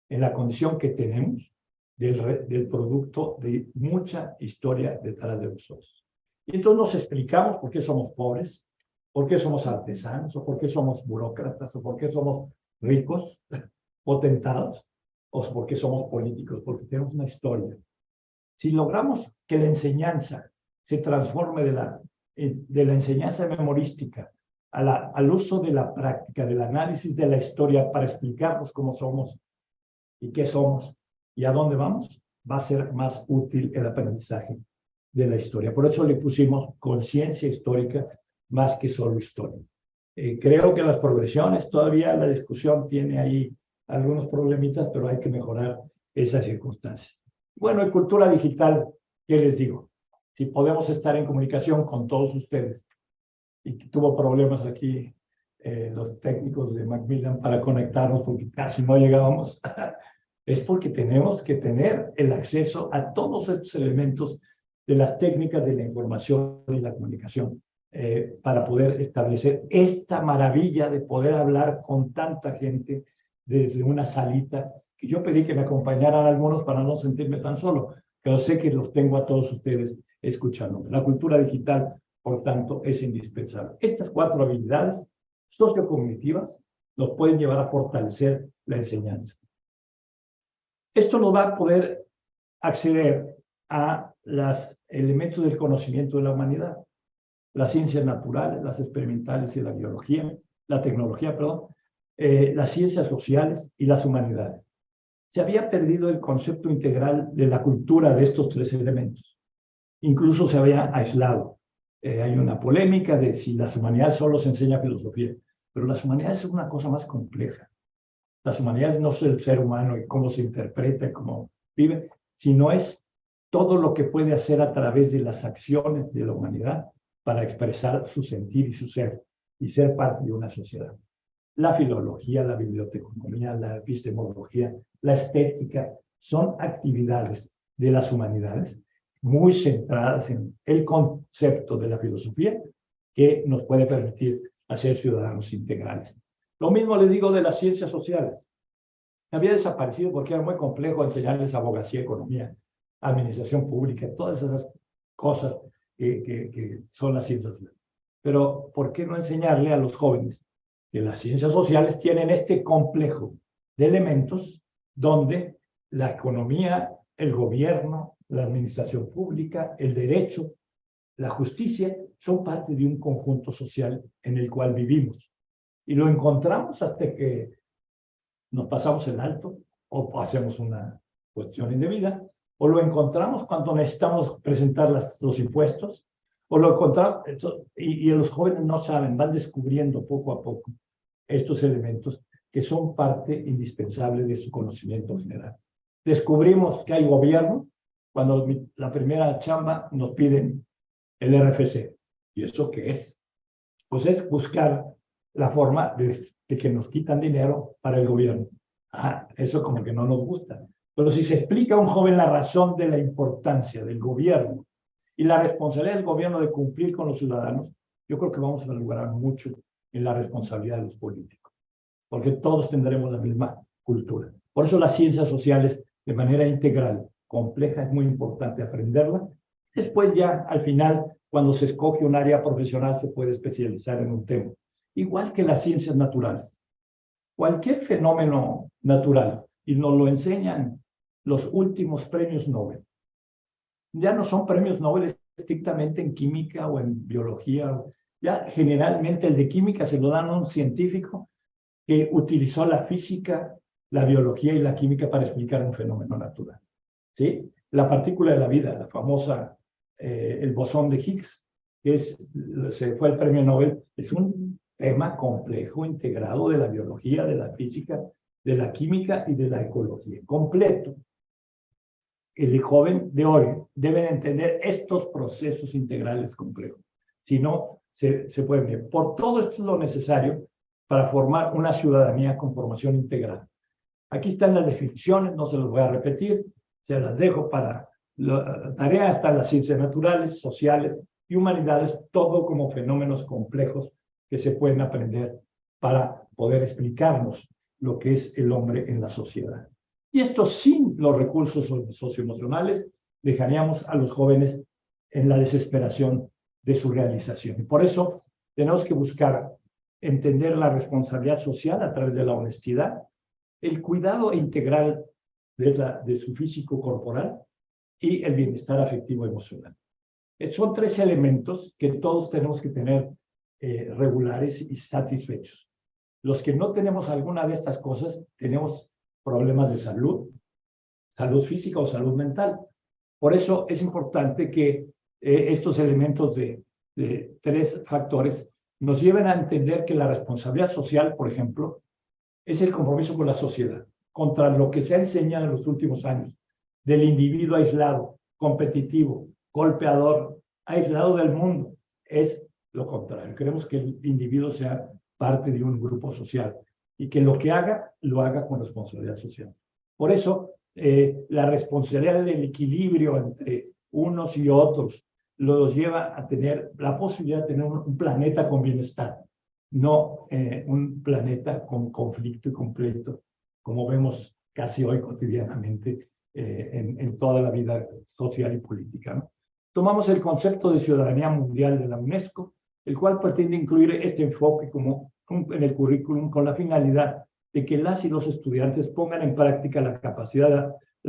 en la condición que tenemos, del producto de mucha historia detrás de nosotros. Y entonces nos explicamos por qué somos pobres, por qué somos artesanos, o por qué somos burócratas, o por qué somos ricos, potentados, o por qué somos políticos, porque tenemos una historia. Si logramos que la enseñanza se transforme de la enseñanza memorística al uso de la práctica, del análisis de la historia para explicarnos cómo somos y qué somos y a dónde vamos, va a ser más útil el aprendizaje de la historia. Por eso le pusimos conciencia histórica más que solo historia. Creo que las progresiones, todavía la discusión tiene ahí algunos problemitas, pero hay que mejorar esas circunstancias. Bueno, y cultura digital, ¿qué les digo? Si podemos estar en comunicación con todos ustedes, y que tuvo problemas aquí los técnicos de Macmillan para conectarnos porque casi no llegábamos, es porque tenemos que tener el acceso a todos estos elementos de las técnicas de la información y la comunicación para poder establecer esta maravilla de poder hablar con tanta gente desde una salita, que yo pedí que me acompañaran algunos para no sentirme tan solo, pero sé que los tengo a todos ustedes escuchando. La cultura digital, por tanto, es indispensable. Estas 4 habilidades sociocognitivas nos pueden llevar a fortalecer la enseñanza. Esto nos va a poder acceder a los elementos del conocimiento de la humanidad, las ciencias naturales, las experimentales y la biología, la tecnología, perdón, las ciencias sociales y las humanidades. Se había perdido el concepto integral de la cultura de estos 3 elementos. Incluso se había aislado. Hay una polémica de si las humanidades solo se enseña filosofía, pero las humanidades son una cosa más compleja. Las humanidades no es el ser humano y cómo se interpreta y cómo vive, sino es todo lo que puede hacer a través de las acciones de la humanidad para expresar su sentir y su ser, y ser parte de una sociedad. La filología, la biblioteconomía, la epistemología, la estética, son actividades de las humanidades muy centradas en el concepto de la filosofía que nos puede permitir hacer ciudadanos integrales. Lo mismo les digo de las ciencias sociales. Había desaparecido porque era muy complejo enseñarles abogacía, economía, administración pública, todas esas cosas que son las ciencias sociales. Pero, ¿por qué no enseñarle a los jóvenes que las ciencias sociales tienen este complejo de elementos donde la economía, el gobierno, la administración pública, el derecho, la justicia, son parte de un conjunto social en el cual vivimos? Y lo encontramos hasta que nos pasamos el alto o hacemos una cuestión indebida, o lo encontramos cuando necesitamos presentar los impuestos, o lo encontramos, y los jóvenes no saben, van descubriendo poco a poco estos elementos que son parte indispensable de su conocimiento general. Descubrimos que hay gobierno cuando la primera chamba nos piden el RFC. ¿Y eso qué es? Pues es buscar la forma de que nos quitan dinero para el gobierno. Eso como que no nos gusta. Pero si se explica a un joven la razón de la importancia del gobierno y la responsabilidad del gobierno de cumplir con los ciudadanos, yo creo que vamos a lograr mucho en la responsabilidad de los políticos, porque todos tendremos la misma cultura. Por eso las ciencias sociales, de manera integral, compleja, es muy importante aprenderla. Después ya, al final, cuando se escoge un área profesional, se puede especializar en un tema. Igual que las ciencias naturales. Cualquier fenómeno natural, y nos lo enseñan los últimos premios Nobel, ya no son premios Nobel estrictamente en química o en biología. Ya generalmente el de química se lo dan a un científico que utilizó la física, la biología y la química para explicar un fenómeno natural. ¿Sí? La partícula de la vida, la famosa, el bosón de Higgs, que se fue el premio Nobel, es un tema complejo, integrado de la biología, de la física, de la química y de la ecología, completo. El joven de hoy debe entender estos procesos integrales complejos. Si no, se pueden ver. Por todo esto es lo necesario para formar una ciudadanía con formación integral. Aquí están las definiciones, no se las voy a repetir, se las dejo para la tarea. Están las ciencias naturales, sociales y humanidades, todo como fenómenos complejos que se pueden aprender para poder explicarnos lo que es el hombre en la sociedad. Y esto sin los recursos socioemocionales dejaríamos a los jóvenes en la desesperación de su realización. Y por eso tenemos que buscar entender la responsabilidad social a través de la honestidad, el cuidado integral de su físico corporal y el bienestar afectivo emocional. Son tres elementos que todos tenemos que tener regulares y satisfechos. Los que no tenemos alguna de estas cosas, tenemos problemas de salud, salud física o salud mental. Por eso es importante que estos elementos de tres factores nos lleven a entender que la responsabilidad social, por ejemplo, es el compromiso con la sociedad, contra lo que se ha enseñado en los últimos años, del individuo aislado, competitivo, golpeador, aislado del mundo. Es lo contrario. Queremos que el individuo sea parte de un grupo social y que lo que haga, lo haga con responsabilidad social. Por eso, la responsabilidad del equilibrio entre unos y otros los lleva a tener la posibilidad de tener un planeta con bienestar, no un planeta con conflicto y conflicto, como vemos casi hoy cotidianamente en toda la vida social y política, ¿no? Tomamos el concepto de ciudadanía mundial de la UNESCO, el cual pretende incluir este enfoque en el currículum con la finalidad de que las y los estudiantes pongan en práctica las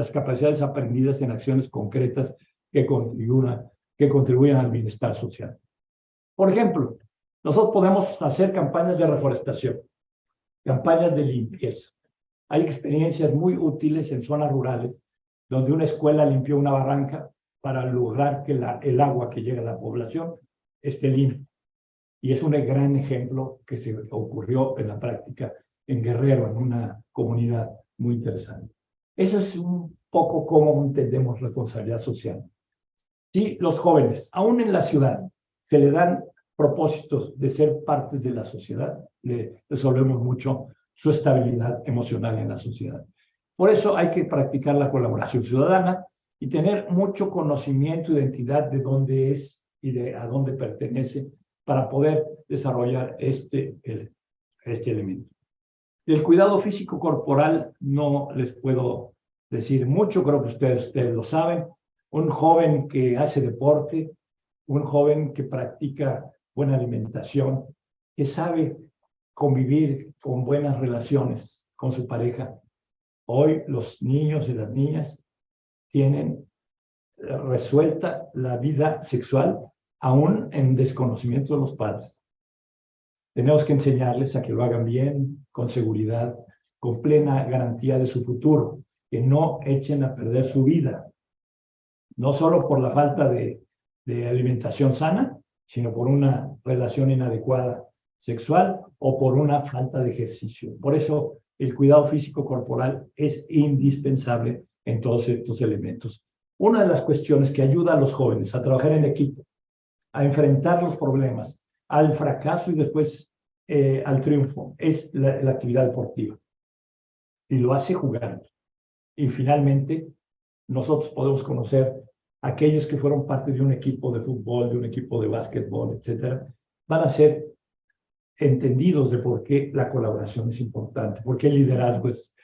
capacidades aprendidas en acciones concretas que contribuyan al bienestar social. Por ejemplo, nosotros podemos hacer campañas de reforestación, campañas de limpieza. Hay experiencias muy útiles en zonas rurales, donde una escuela limpió una barranca para lograr que el agua que llega a la población esté limpia. Y es un gran ejemplo que se ocurrió en la práctica en Guerrero, en una comunidad muy interesante. Eso es un poco cómo entendemos responsabilidad social. Si los jóvenes, aún en la ciudad, se le dan propósitos de ser partes de la sociedad, le resolvemos mucho su estabilidad emocional en la sociedad. Por eso hay que practicar la colaboración ciudadana y tener mucho conocimiento, identidad de dónde es y de a dónde pertenece para poder desarrollar este elemento. Del cuidado físico corporal no les puedo decir mucho, creo que ustedes lo saben. Un joven que hace deporte, un joven que practica buena alimentación, que sabe convivir con buenas relaciones con su pareja. Hoy los niños y las niñas tienen resuelta la vida sexual aún en desconocimiento de los padres. Tenemos que enseñarles a que lo hagan bien, con seguridad, con plena garantía de su futuro, que no echen a perder su vida, no solo por la falta de alimentación sana, sino por una relación inadecuada sexual o por una falta de ejercicio. Por eso el cuidado físico corporal es indispensable en todos estos elementos. Una de las cuestiones que ayuda a los jóvenes a trabajar en equipo, a enfrentar los problemas, al fracaso y después al triunfo, es la actividad deportiva. Y lo hace jugando. Y finalmente, nosotros podemos conocer a aquellos que fueron parte de un equipo de fútbol, de un equipo de básquetbol, etcétera, van a ser entendidos de por qué la colaboración es importante, por qué el liderazgo es,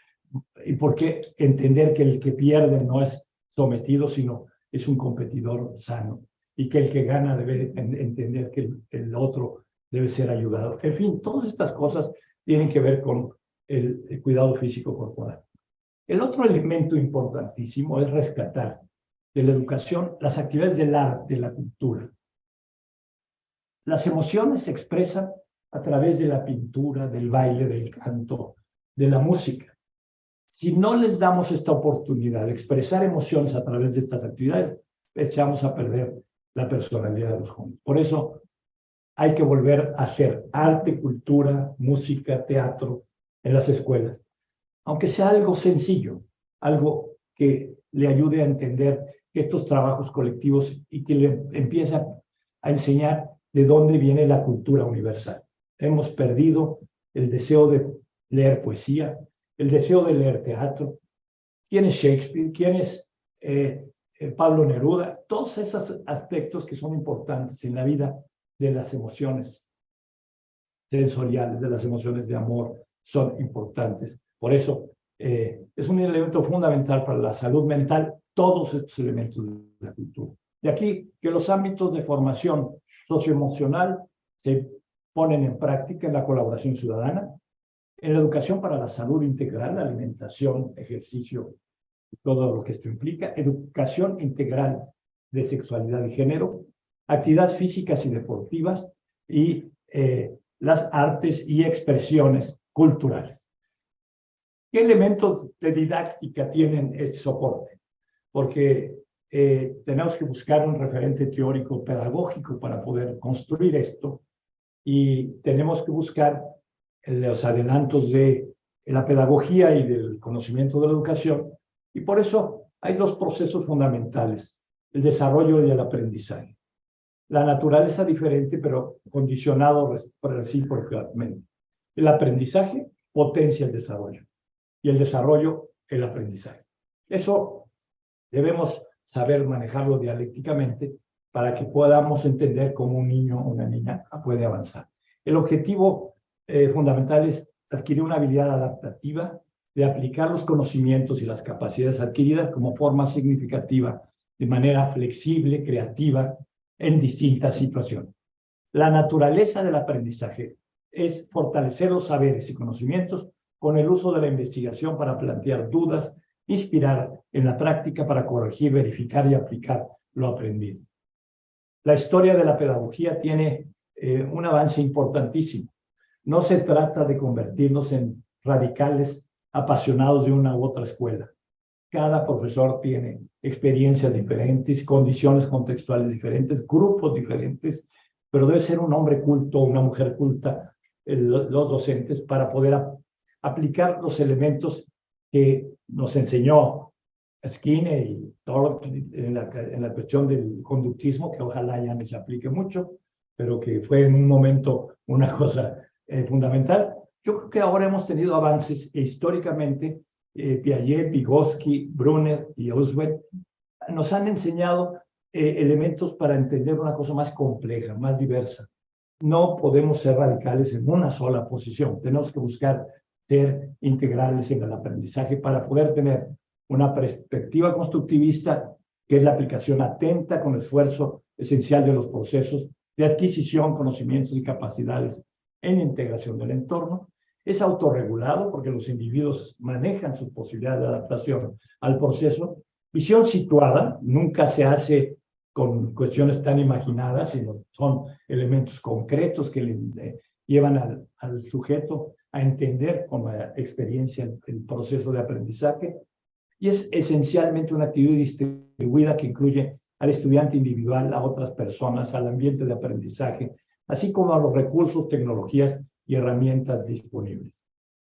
y por qué entender que el que pierde no es sometido, sino es un competidor sano, y que el que gana debe entender que el otro debe ser ayudado. En fin, todas estas cosas tienen que ver con el cuidado físico corporal. El otro elemento importantísimo es rescatar de la educación las actividades del arte, de la cultura. Las emociones se expresan a través de la pintura, del baile, del canto, de la música. Si no les damos esta oportunidad de expresar emociones a través de estas actividades, echamos a perder la personalidad de los jóvenes. Por eso hay que volver a hacer arte, cultura, música, teatro en las escuelas. Aunque sea algo sencillo, algo que le ayude a entender estos trabajos colectivos y que le empiece a enseñar de dónde viene la cultura universal. Hemos perdido el deseo de leer poesía, el deseo de leer teatro. ¿Quién es Shakespeare? ¿Quién es Pablo Neruda? Todos esos aspectos que son importantes en la vida de las emociones sensoriales, de las emociones de amor, son importantes. Por eso es un elemento fundamental para la salud mental, todos estos elementos de la cultura. De aquí que los ámbitos de formación socioemocional se ponen en práctica en la colaboración ciudadana, en la educación para la salud integral, alimentación, ejercicio, todo lo que esto implica, educación integral de sexualidad y género, actividades físicas y deportivas y las artes y expresiones culturales. ¿Qué elementos de didáctica tienen este soporte? Porque tenemos que buscar un referente teórico pedagógico para poder construir esto y tenemos que buscar los adelantos de la pedagogía y del conocimiento de la educación, y por eso hay dos procesos fundamentales: el desarrollo y el aprendizaje. La naturaleza diferente, pero condicionado recíprocamente. El aprendizaje potencia el desarrollo y el desarrollo el aprendizaje. Eso debemos saber manejarlo dialécticamente para que podamos entender cómo un niño o una niña puede avanzar. El objetivo fundamental es adquirir una habilidad adaptativa de aplicar los conocimientos y las capacidades adquiridas como forma significativa, de manera flexible, creativa, en distintas situaciones. La naturaleza del aprendizaje es fortalecer los saberes y conocimientos con el uso de la investigación para plantear dudas, inspirar en la práctica para corregir, verificar y aplicar lo aprendido. La historia de la pedagogía tiene un avance importantísimo. No se trata de convertirnos en radicales apasionados de una u otra escuela. Cada profesor tiene experiencias diferentes, condiciones contextuales diferentes, grupos diferentes, pero debe ser un hombre culto, una mujer culta, los docentes, para poder aplicar los elementos que nos enseñó Skinner y todo en la cuestión del conductismo, que ojalá ya no se aplique mucho, pero que fue en un momento una cosa fundamental. Yo creo que ahora hemos tenido avances históricamente. Piaget, Vygotsky, Brunner y Oswald nos han enseñado elementos para entender una cosa más compleja, más diversa. No podemos ser radicales en una sola posición. Tenemos que buscar ser integrales en el aprendizaje para poder tener una perspectiva constructivista, que es la aplicación atenta con esfuerzo esencial de los procesos de adquisición, conocimientos y capacidades en integración del entorno. Es autorregulado porque los individuos manejan sus posibilidades de adaptación al proceso. Visión situada nunca se hace con cuestiones tan imaginadas, sino son elementos concretos que le llevan al sujeto a entender con la experiencia el proceso de aprendizaje. Y es esencialmente una actividad distribuida que incluye al estudiante individual, a otras personas, al ambiente de aprendizaje, así como a los recursos, tecnologías y herramientas disponibles.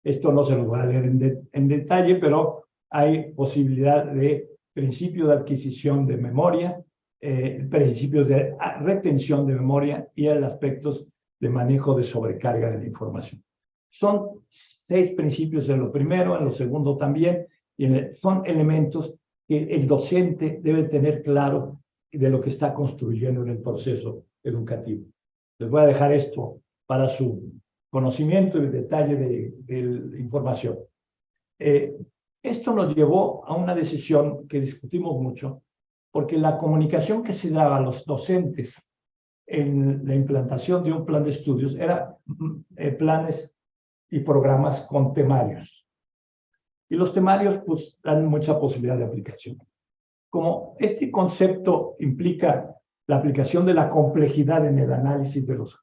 Esto no se lo va a leer en detalle, pero hay posibilidad de principio de adquisición de memoria, principios de retención de memoria y el aspectos de manejo de sobrecarga de la información. Son 6 principios en lo primero, en lo segundo también, y son elementos que el docente debe tener claro de lo que está construyendo en el proceso educativo. Les voy a dejar esto para su conocimiento y detalle de la información. Esto nos llevó a una decisión que discutimos mucho, porque la comunicación que se daba a los docentes en la implantación de un plan de estudios era planes y programas con temarios. Y los temarios pues dan mucha posibilidad de aplicación. Como este concepto implica la aplicación de la complejidad en el análisis de los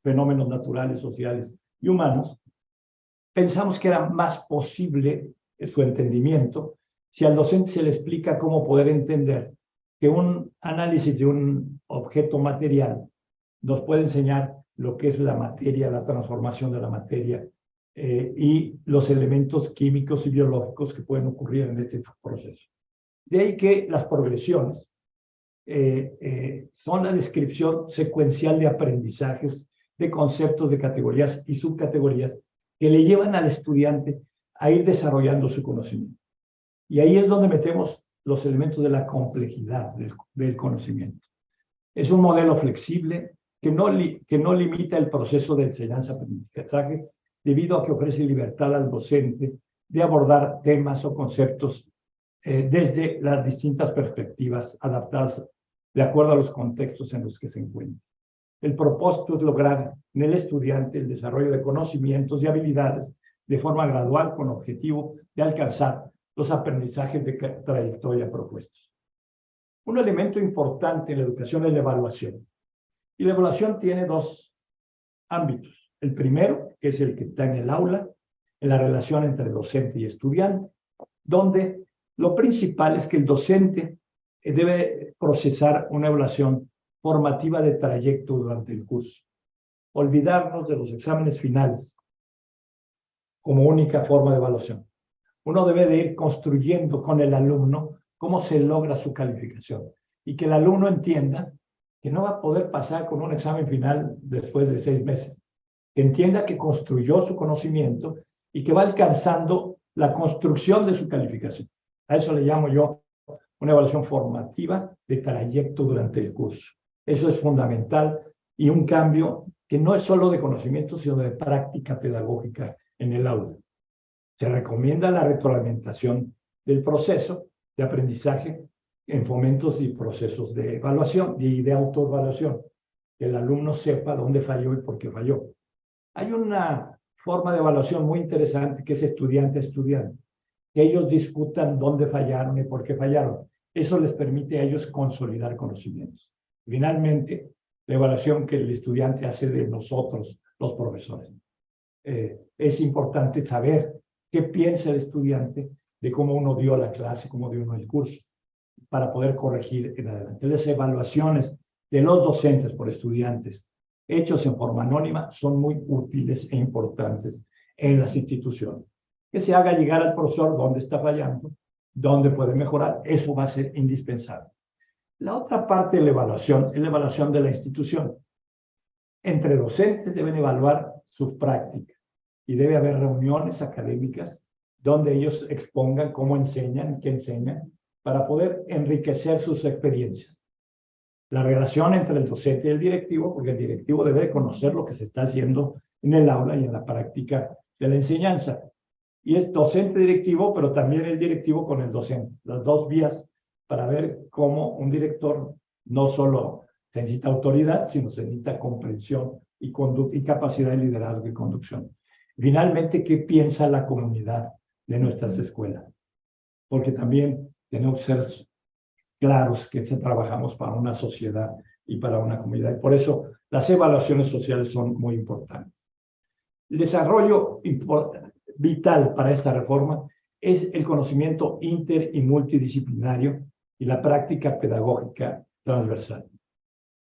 fenómenos naturales, sociales y humanos, pensamos que era más posible su entendimiento si al docente se le explica cómo poder entender que un análisis de un objeto material nos puede enseñar lo que es la materia, la transformación de la materia y los elementos químicos y biológicos que pueden ocurrir en este proceso. De ahí que las progresiones son la descripción secuencial de aprendizajes, de conceptos, de categorías y subcategorías que le llevan al estudiante a ir desarrollando su conocimiento. Y ahí es donde metemos los elementos de la complejidad del conocimiento. Es un modelo flexible que no limita el proceso de enseñanza-aprendizaje debido a que ofrece libertad al docente de abordar temas o conceptos desde las distintas perspectivas adaptadas de acuerdo a los contextos en los que se encuentra. El propósito es lograr en el estudiante el desarrollo de conocimientos y habilidades de forma gradual con objetivo de alcanzar los aprendizajes de trayectoria propuestos. Un elemento importante en la educación es la evaluación. Y la evaluación tiene dos ámbitos. El primero, que es el que está en el aula, en la relación entre docente y estudiante, donde lo principal es que el docente debe procesar una evaluación formativa de trayecto durante el curso. Olvidarnos de los exámenes finales como única forma de evaluación. Uno debe de ir construyendo con el alumno cómo se logra su calificación y que el alumno entienda que no va a poder pasar con un examen final después de 6 meses. Que entienda que construyó su conocimiento y que va alcanzando la construcción de su calificación. A eso le llamo yo una evaluación formativa de trayecto durante el curso. Eso es fundamental y un cambio que no es solo de conocimiento, sino de práctica pedagógica en el aula. Se recomienda la retroalimentación del proceso de aprendizaje en fomentos y procesos de evaluación y de autoevaluación, que el alumno sepa dónde falló y por qué falló. Hay una forma de evaluación muy interesante que es estudiante a estudiante, que ellos discutan dónde fallaron y por qué fallaron. Eso les permite a ellos consolidar conocimientos. Finalmente, la evaluación que el estudiante hace de nosotros, los profesores. Es importante saber qué piensa el estudiante de cómo uno dio la clase, cómo dio uno el curso, para poder corregir en adelante. Las evaluaciones de los docentes por estudiantes hechos en forma anónima son muy útiles e importantes en las instituciones. Que se haga llegar al profesor dónde está fallando, dónde puede mejorar, eso va a ser indispensable. La otra parte de la evaluación es la evaluación de la institución. Entre docentes deben evaluar su práctica y debe haber reuniones académicas donde ellos expongan cómo enseñan, qué enseñan, para poder enriquecer sus experiencias. La relación entre el docente y el directivo, porque el directivo debe conocer lo que se está haciendo en el aula y en la práctica de la enseñanza. Y es docente directivo, pero también el directivo con el docente. Las dos vías para ver cómo un director no solo se necesita autoridad, sino se necesita comprensión y capacidad de liderazgo y conducción. Finalmente, ¿qué piensa la comunidad de nuestras escuelas? Porque también tenemos que ser claros que trabajamos para una sociedad y para una comunidad. Y por eso las evaluaciones sociales son muy importantes. El desarrollo vital para esta reforma es el conocimiento inter y multidisciplinario y la práctica pedagógica transversal.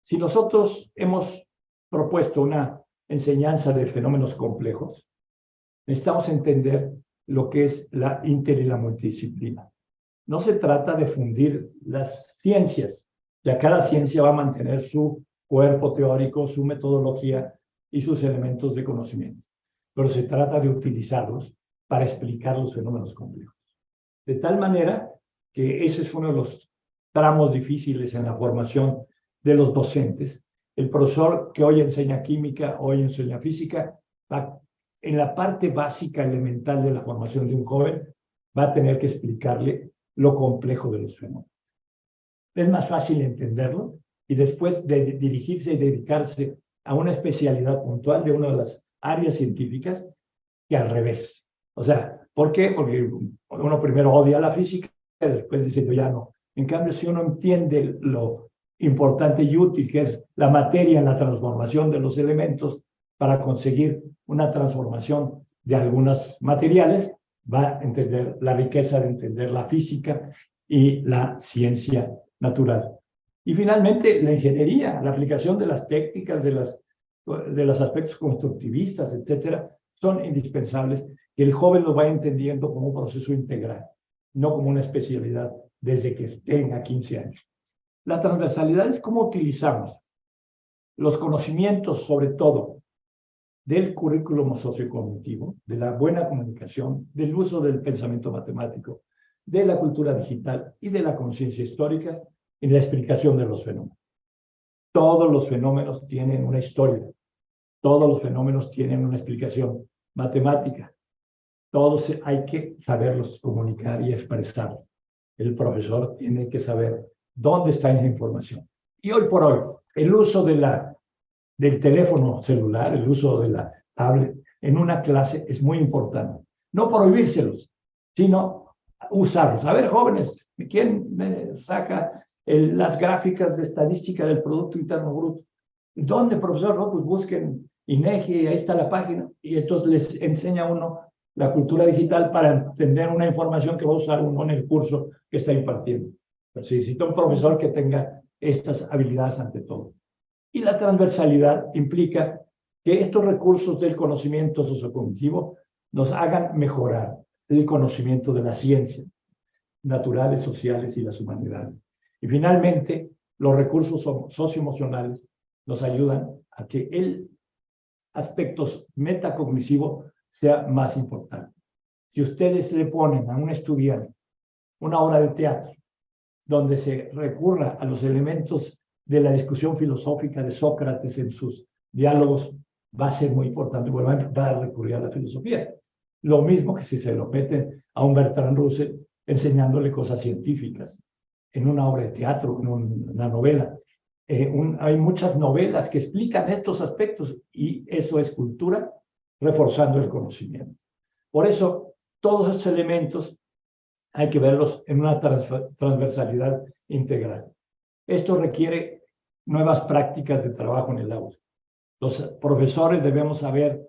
Si nosotros hemos propuesto una enseñanza de fenómenos complejos, necesitamos entender lo que es la inter y la multidisciplina. No se trata de fundir las ciencias, ya cada ciencia va a mantener su cuerpo teórico, su metodología y sus elementos de conocimiento, pero se trata de utilizarlos para explicar los fenómenos complejos. De tal manera que ese es uno de los tramos difíciles en la formación de los docentes. El profesor que hoy enseña química, hoy enseña física, en la parte básica, elemental de la formación de un joven, va a tener que explicarle lo complejo de los fenómenos. Es más fácil entenderlo y después de dirigirse y dedicarse a una especialidad puntual de una de las áreas científicas, que al revés. O sea, ¿por qué? Porque uno primero odia la física y después dice yo ya no. En cambio, si uno entiende lo importante y útil que es la materia en la transformación de los elementos para conseguir una transformación de algunos materiales, va a entender la riqueza de entender la física y la ciencia natural. Y finalmente, la ingeniería, la aplicación de las técnicas, de los aspectos constructivistas, etcétera, son indispensables que el joven lo vaya entendiendo como un proceso integral, no como una especialidad desde que tenga 15 años. La transversalidad es cómo utilizamos los conocimientos, sobre todo, del currículum sociocognitivo, de la buena comunicación, del uso del pensamiento matemático, de la cultura digital y de la conciencia histórica en la explicación de los fenómenos. Todos los fenómenos tienen una historia, todos los fenómenos tienen una explicación matemática, todos hay que saberlos comunicar y expresar. El profesor tiene que saber dónde está esa información. Y hoy por hoy, el uso del teléfono celular, el uso de la tablet en una clase es muy importante. No prohibírselos, sino usarlos. A ver, jóvenes, ¿quién me saca las gráficas de estadística del Producto Interno Bruto? ¿Dónde, profesor? No, pues busquen INEGI, ahí está la página. Y entonces les enseña uno la cultura digital para entender una información que va a usar uno en el curso que está impartiendo. Pero se necesita un profesor que tenga estas habilidades ante todo. Y la transversalidad implica que estos recursos del conocimiento sociocognitivo nos hagan mejorar el conocimiento de las ciencias naturales, sociales y las humanidades. Y finalmente, los recursos socioemocionales nos ayudan a que el aspecto metacognitivo sea más importante. Si ustedes le ponen a un estudiante una obra de teatro donde se recurra a los elementos de la discusión filosófica de Sócrates en sus diálogos, va a ser muy importante, porque va a recurrir a la filosofía. Lo mismo que si se lo meten a un Bertrand Russell enseñándole cosas científicas en una obra de teatro, en una novela. Hay muchas novelas que explican estos aspectos y eso es cultura, reforzando el conocimiento. Por eso, todos esos elementos hay que verlos en una transversalidad integral. Esto requiere nuevas prácticas de trabajo en el aula. Los profesores debemos saber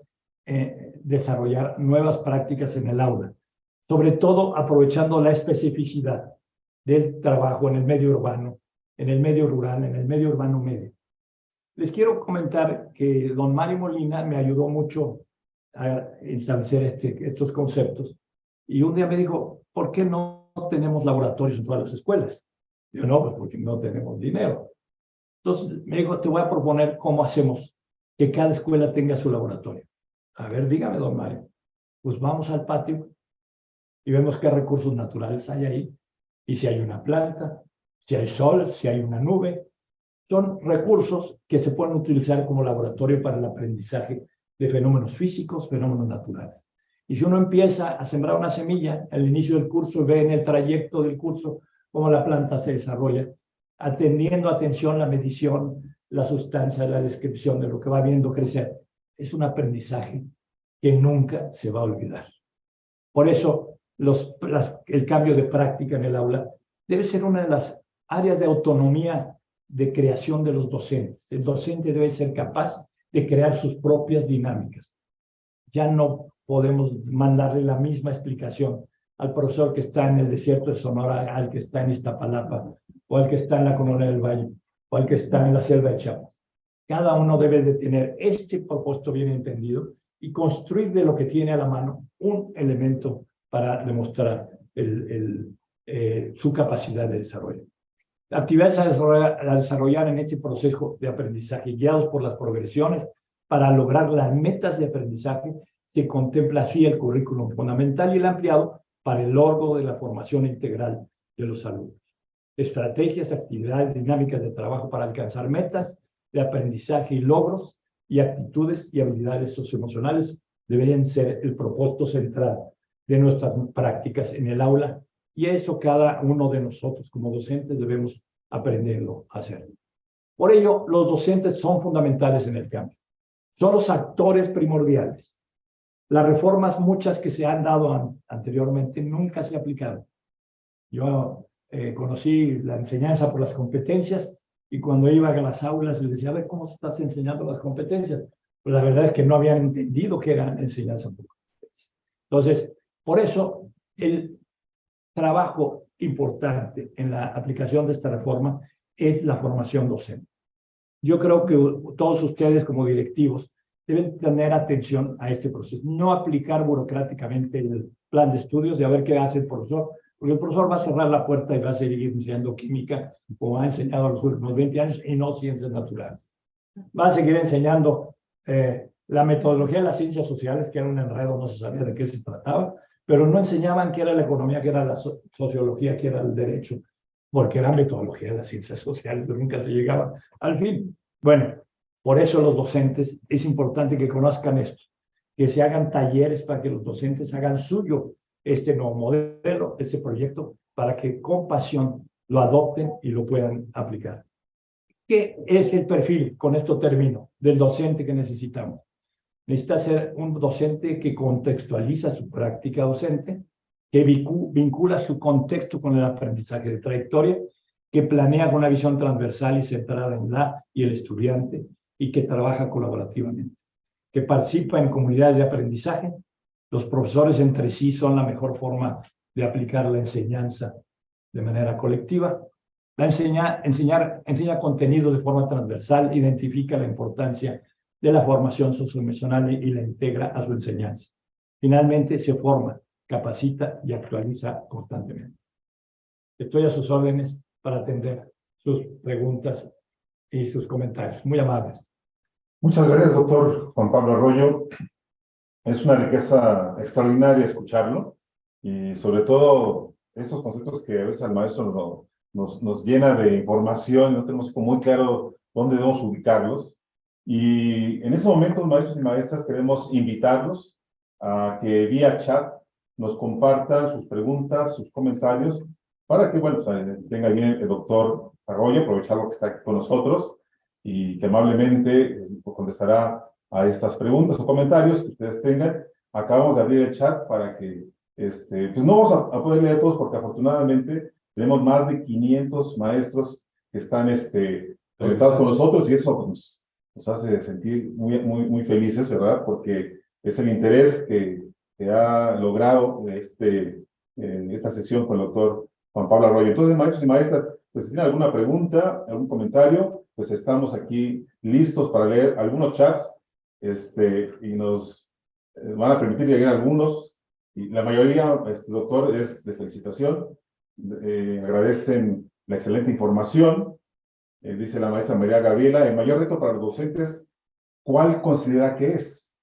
desarrollar nuevas prácticas en el aula, sobre todo aprovechando la especificidad del trabajo en el medio urbano, en el medio rural, en el medio urbano medio. Les quiero comentar que don Mario Molina me ayudó mucho a establecer estos conceptos y un día me dijo, ¿por qué no tenemos laboratorios en todas las escuelas? Yo no, pues porque no tenemos dinero. Entonces me dijo, te voy a proponer cómo hacemos que cada escuela tenga su laboratorio. A ver, dígame, don Mario. Pues vamos al patio y vemos qué recursos naturales hay ahí. Y si hay una planta, si hay sol, si hay una nube. Son recursos que se pueden utilizar como laboratorio para el aprendizaje de fenómenos físicos, fenómenos naturales. Y si uno empieza a sembrar una semilla al inicio del curso, ve en el trayecto del curso cómo la planta se desarrolla, atendiendo atención la medición, la sustancia, la descripción de lo que va viendo crecer. Es un aprendizaje que nunca se va a olvidar. Por eso, el cambio de práctica en el aula debe ser una de las áreas de autonomía de creación de los docentes. El docente debe ser capaz de crear sus propias dinámicas. Ya no podemos mandarle la misma explicación al profesor que está en el desierto de Sonora, al que está en Iztapalapa, o al que está en la Colonia del Valle, o al que está en la selva de Chiapas. Cada uno debe de tener este propósito bien entendido y construir de lo que tiene a la mano un elemento para demostrar su capacidad de desarrollo. Actividades a desarrollar en este proceso de aprendizaje, guiados por las progresiones para lograr las metas de aprendizaje que contempla así el currículum fundamental y el ampliado para el logro de la formación integral de los alumnos. Estrategias, actividades, dinámicas de trabajo para alcanzar metas de aprendizaje y logros y actitudes y habilidades socioemocionales deberían ser el propósito central de nuestras prácticas en el aula y eso cada uno de nosotros como docentes debemos aprenderlo a hacer. Por ello, los docentes son fundamentales en el cambio. Son los actores primordiales Las reformas, muchas que se han dado anteriormente, nunca se aplicaron. Yo conocí la enseñanza por las competencias y cuando iba a las aulas les decía, a ver, ¿cómo estás enseñando las competencias? Pues la verdad es que no habían entendido que era enseñanza por competencias. Entonces, por eso, el trabajo importante en la aplicación de esta reforma es la formación docente. Yo creo que todos ustedes como directivos deben tener atención a este proceso, no aplicar burocráticamente el plan de estudios y a ver qué hace el profesor, porque el profesor va a cerrar la puerta y va a seguir enseñando química como ha enseñado los últimos 20 años y no ciencias naturales. Va a seguir enseñando la metodología de las ciencias sociales, que era un enredo, no se sabía de qué se trataba, pero no enseñaban qué era la economía, qué era la sociología, qué era el derecho, porque era metodología de las ciencias sociales, pero nunca se llegaba al fin. Bueno, por eso los docentes, es importante que conozcan esto, que se hagan talleres para que los docentes hagan suyo este nuevo modelo, este proyecto, para que con pasión lo adopten y lo puedan aplicar. ¿Qué es el perfil, con esto termino, del docente que necesitamos? Necesita ser un docente que contextualiza su práctica docente, que vincula su contexto con el aprendizaje de trayectoria, que planea con una visión transversal y centrada en la y el estudiante, y que trabaja colaborativamente, que participa en comunidades de aprendizaje. Los profesores entre sí son la mejor forma de aplicar la enseñanza de manera colectiva. Enseña contenido de forma transversal, identifica la importancia de la formación socioemocional y la integra a su enseñanza. Finalmente, se forma, capacita y actualiza constantemente. Estoy a sus órdenes para atender sus preguntas y sus comentarios. Muy amables. Muchas gracias, doctor Juan Pablo Arroyo. Es una riqueza extraordinaria escucharlo y sobre todo estos conceptos que a veces al maestro nos llena de información y no tenemos como muy claro dónde debemos ubicarlos. Y en este momento, maestros y maestras, queremos invitarlos a que vía chat nos compartan sus preguntas, sus comentarios, para que, bueno, pues, tenga bien el doctor Arroyo, aprovecharlo que está aquí con nosotros y que amablemente contestará a estas preguntas o comentarios que ustedes tengan. Acabamos de abrir el chat para que, pues no vamos a poder leer todos porque afortunadamente tenemos más de 500 maestros que están conectados con nosotros y eso pues, nos hace sentir muy felices, ¿verdad? Porque es el interés que ha logrado esta sesión con el doctor Juan Pablo Arroyo. Entonces, maestros y maestras, pues si tienen alguna pregunta, algún comentario, pues estamos aquí listos para leer algunos chats y nos van a permitir llegar algunos, y la mayoría, doctor, es de felicitación. Agradecen la excelente información. Dice la maestra María Gabriela, el mayor reto para los docentes, ¿cuál considera que es?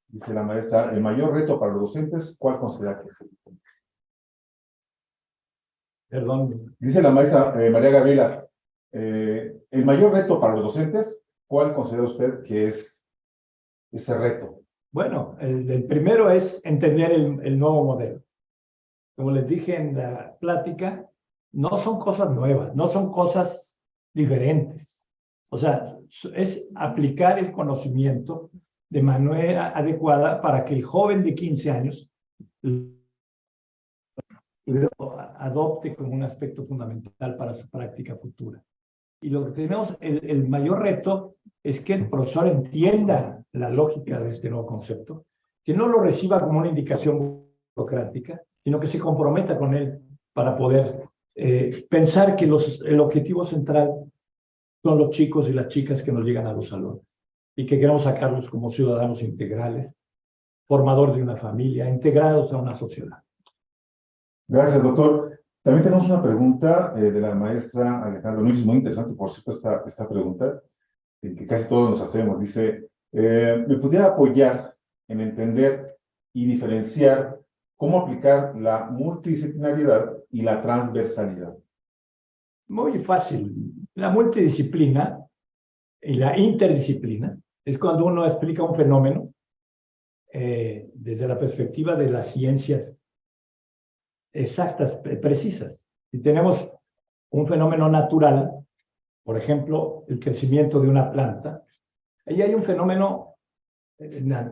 Dice la maestra, el mayor reto para los docentes, ¿cuál considera que es? Perdón. Dice la maestra María Gabriela, el mayor reto para los docentes, ¿cuál considera usted que es ese reto? Bueno, el primero es entender el nuevo modelo. Como les dije en la plática, no son cosas nuevas, no son cosas diferentes. O sea, es aplicar el conocimiento de manera adecuada para que el joven de 15 años lo adopte como un aspecto fundamental para su práctica futura. Y lo que tenemos, el mayor reto es que el profesor entienda la lógica de este nuevo concepto, que no lo reciba como una indicación burocrática, sino que se comprometa con él para poder pensar que el objetivo central son los chicos y las chicas que nos llegan a los salones y que queremos sacarlos como ciudadanos integrales, formadores de una familia, integrados a una sociedad. Gracias, doctor. También tenemos una pregunta de la maestra Alejandra Núñez, muy interesante, por cierto, esta pregunta, que casi todos nos hacemos. Dice, ¿me pudiera apoyar en entender y diferenciar cómo aplicar la multidisciplinaridad y la transversalidad? Muy fácil. La multidisciplina y la interdisciplina es cuando uno explica un fenómeno desde la perspectiva de las ciencias exactas, precisas. Si tenemos un fenómeno natural, por ejemplo, el crecimiento de una planta, ahí hay un fenómeno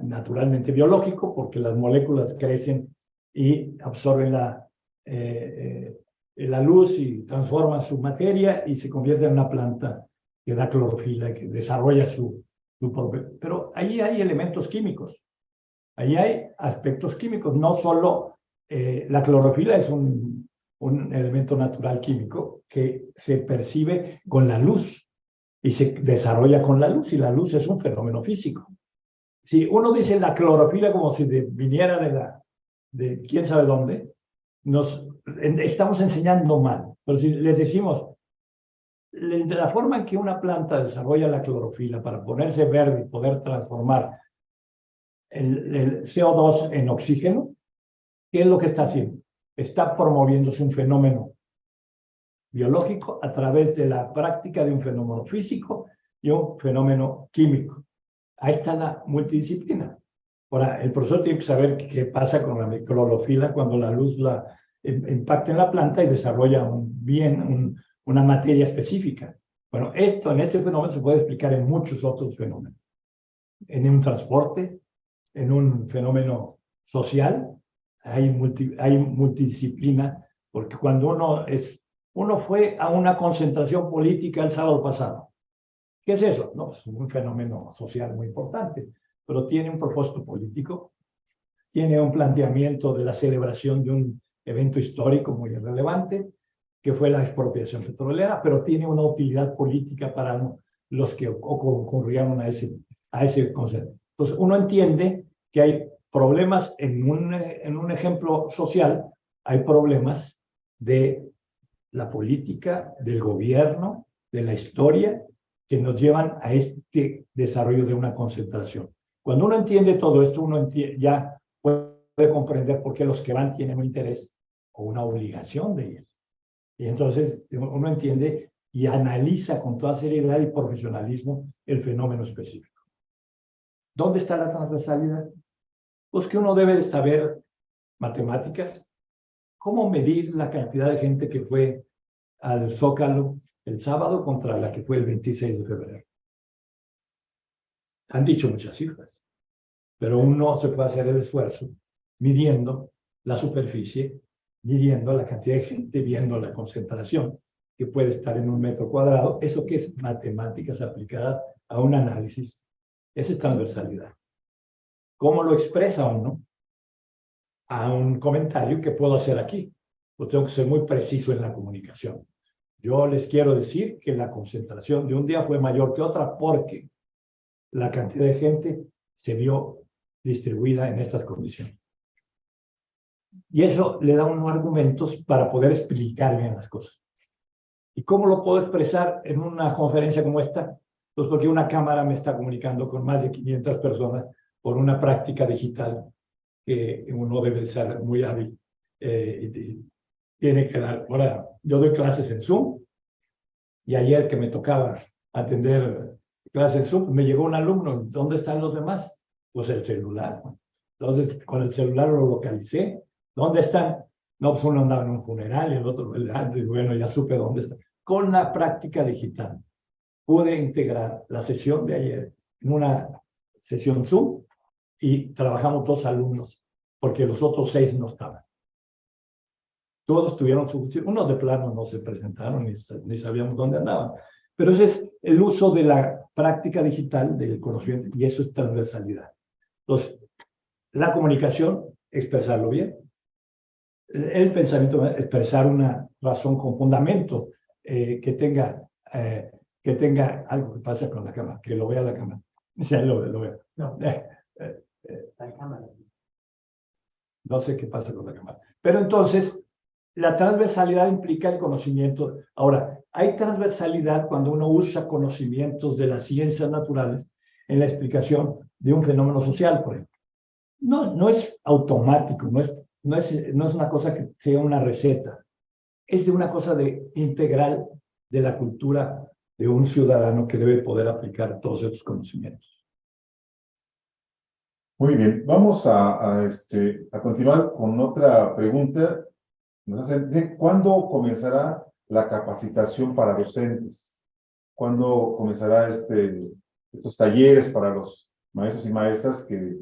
naturalmente biológico, porque las moléculas crecen y absorben la luz y transforman su materia y se convierte en una planta que da clorofila, que desarrolla su propio. Pero ahí hay elementos químicos, ahí hay aspectos químicos, no solo la clorofila es un elemento natural químico que se percibe con la luz y se desarrolla con la luz, y la luz es un fenómeno físico. Si uno dice la clorofila como si viniera de quién sabe dónde, estamos enseñando mal. Pero si les decimos, de la forma en que una planta desarrolla la clorofila para ponerse verde y poder transformar el CO2 en oxígeno, ¿qué es lo que está haciendo? Está promoviéndose un fenómeno biológico a través de la práctica de un fenómeno físico y un fenómeno químico. Ahí está la multidisciplina. Ahora, el profesor tiene que saber qué pasa con la clorofila cuando la luz la impacta en la planta y desarrolla una materia específica. Bueno, en este fenómeno se puede explicar en muchos otros fenómenos. En un transporte, en un fenómeno social, hay multidisciplina, porque cuando uno fue a una concentración política el sábado pasado. ¿Qué es eso? No, es un fenómeno social muy importante, pero tiene un propósito político, tiene un planteamiento de la celebración de un evento histórico muy relevante, que fue la expropiación petrolera, pero tiene una utilidad política para los que concurrieron a ese concepto. Entonces, uno entiende que hay problemas en un ejemplo social, hay problemas de la política, del gobierno, de la historia, que nos llevan a este desarrollo de una concentración. Cuando uno entiende todo esto, uno ya puede comprender por qué los que van tienen un interés o una obligación de ir. Y entonces uno entiende y analiza con toda seriedad y profesionalismo el fenómeno específico. ¿Dónde está la transversalidad? Pues que uno debe de saber matemáticas, cómo medir la cantidad de gente que fue al Zócalo el sábado contra la que fue el 26 de febrero. Han dicho muchas cifras, pero uno se puede hacer el esfuerzo midiendo la superficie, midiendo la cantidad de gente, viendo la concentración que puede estar en 1 metro cuadrado. Eso que es matemáticas aplicadas a un análisis, esa es transversalidad. ¿Cómo lo expresa uno? A un comentario que puedo hacer aquí. Pues tengo que ser muy preciso en la comunicación. Yo les quiero decir que la concentración de un día fue mayor que otra porque la cantidad de gente se vio distribuida en estas condiciones. Y eso le da unos argumentos para poder explicar bien las cosas. ¿Y cómo lo puedo expresar en una conferencia como esta? Pues porque una cámara me está comunicando con más de 500 personas por una práctica digital que uno debe ser muy hábil. Tiene que dar. Ahora, yo doy clases en Zoom y ayer que me tocaba atender clases en Zoom, me llegó un alumno. ¿Dónde están los demás? Pues el celular. Entonces, con el celular lo localicé. ¿Dónde están? No, pues uno andaba en un funeral y el otro, bueno, ya supe dónde está. Con la práctica digital pude integrar la sesión de ayer en una sesión Zoom y trabajamos 2 alumnos, porque los otros 6 no estaban. Todos tuvieron unos de plano no se presentaron ni sabíamos dónde andaban. Pero ese es el uso de la práctica digital del conocimiento y eso es transversalidad. Entonces, la comunicación, expresarlo bien. El pensamiento, expresar una razón con fundamento que tenga algo que pase con la cámara, que lo vea la cámara. Ya lo veo. No. La cámara. No sé qué pasa con la cámara. Pero entonces, la transversalidad implica el conocimiento. Ahora, hay transversalidad cuando uno usa conocimientos de las ciencias naturales en la explicación de un fenómeno social, por ejemplo. No es automático, no es una cosa que sea una receta. Es de una cosa integral de la cultura de un ciudadano que debe poder aplicar todos estos conocimientos. Muy bien, vamos a continuar con otra pregunta. Nos hacen, ¿cuándo comenzará la capacitación para docentes? ¿Cuándo comenzará estos talleres para los maestros y maestras que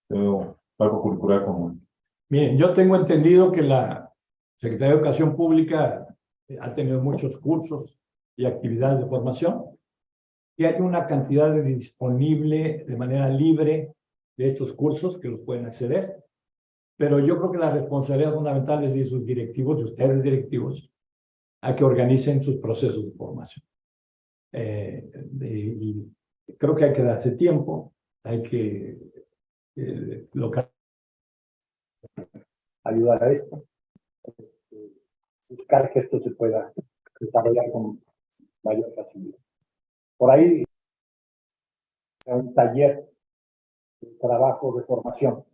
tengo marco curricular común. Miren, yo tengo entendido que la Secretaría de Educación Pública ha tenido muchos cursos y actividades de formación, y hay una cantidad disponible de manera libre de estos cursos que los pueden acceder, pero yo creo que la responsabilidad fundamental es de sus directivos, de ustedes directivos, a que organicen sus procesos de formación. Y creo que hay que darse tiempo, hay que ayudar a esto, buscar que esto se pueda desarrollar con mayor facilidad. Por ahí, un taller de trabajo de formación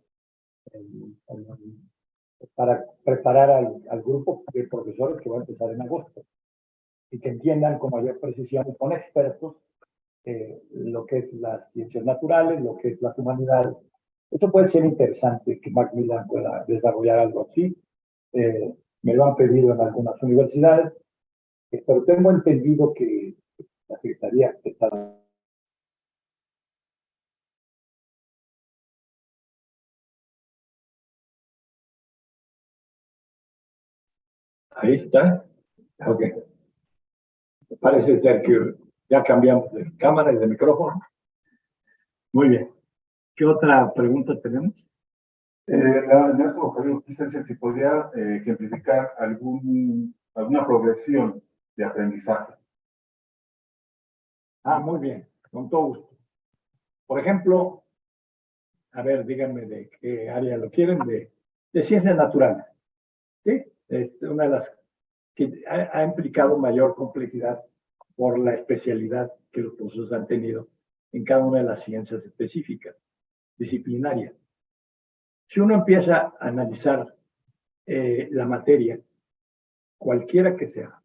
para preparar al grupo de profesores que va a empezar en agosto y que entiendan con mayor precisión y con expertos lo que es las ciencias naturales, lo que es las humanidades. Eso puede ser interesante que Macmillan pueda desarrollar algo así. Me lo han pedido en algunas universidades, pero tengo entendido que la Secretaría está... Ahí está. Ok. Parece ser que ya cambiamos de cámara y de micrófono. Muy bien. ¿Qué otra pregunta tenemos? Ernesto, quisiera si podría ejemplificar alguna progresión de aprendizaje. Muy bien, con todo gusto. Por ejemplo, a ver, díganme de qué área lo quieren, de ciencias naturales. ¿Sí? Es una de las que ha implicado mayor complejidad por la especialidad que los profesores han tenido en cada una de las ciencias específicas, disciplinarias. Si uno empieza a analizar la materia, cualquiera que sea,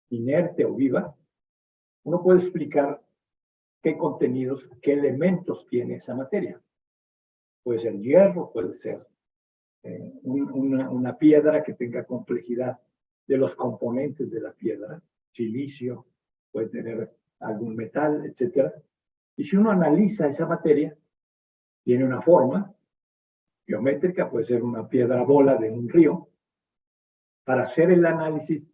inerte o viva, uno puede explicar qué contenidos, qué elementos tiene esa materia. Puede ser hierro, puede ser una piedra que tenga complejidad de los componentes de la piedra, silicio, puede tener algún metal, etc. Y si uno analiza esa materia, tiene una forma geométrica, puede ser una piedra bola de un río. Para hacer el análisis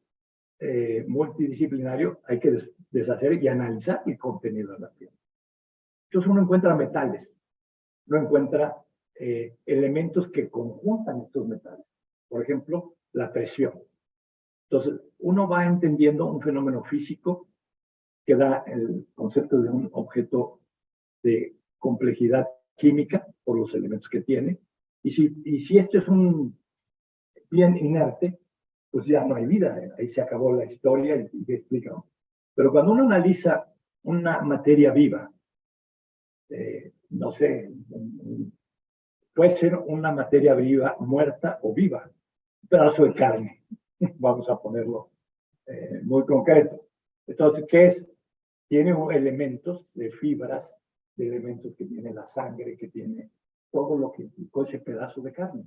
multidisciplinario hay que deshacer y analizar el contenido de la piedra. Entonces uno encuentra metales, uno encuentra elementos que conjuntan estos metales. Por ejemplo, la presión. Entonces uno va entendiendo un fenómeno físico que da el concepto de un objeto de complejidad química por los elementos que tiene. Y si esto es un bien inerte, pues ya no hay vida, ahí se acabó la historia y te explica. Pero cuando uno analiza una materia viva, no sé, puede ser una materia viva muerta o viva, un pedazo de carne, vamos a ponerlo muy concreto. Entonces, ¿qué es? Tiene elementos de fibras, de elementos que tiene la sangre, que tiene todo lo que implicó ese pedazo de carne.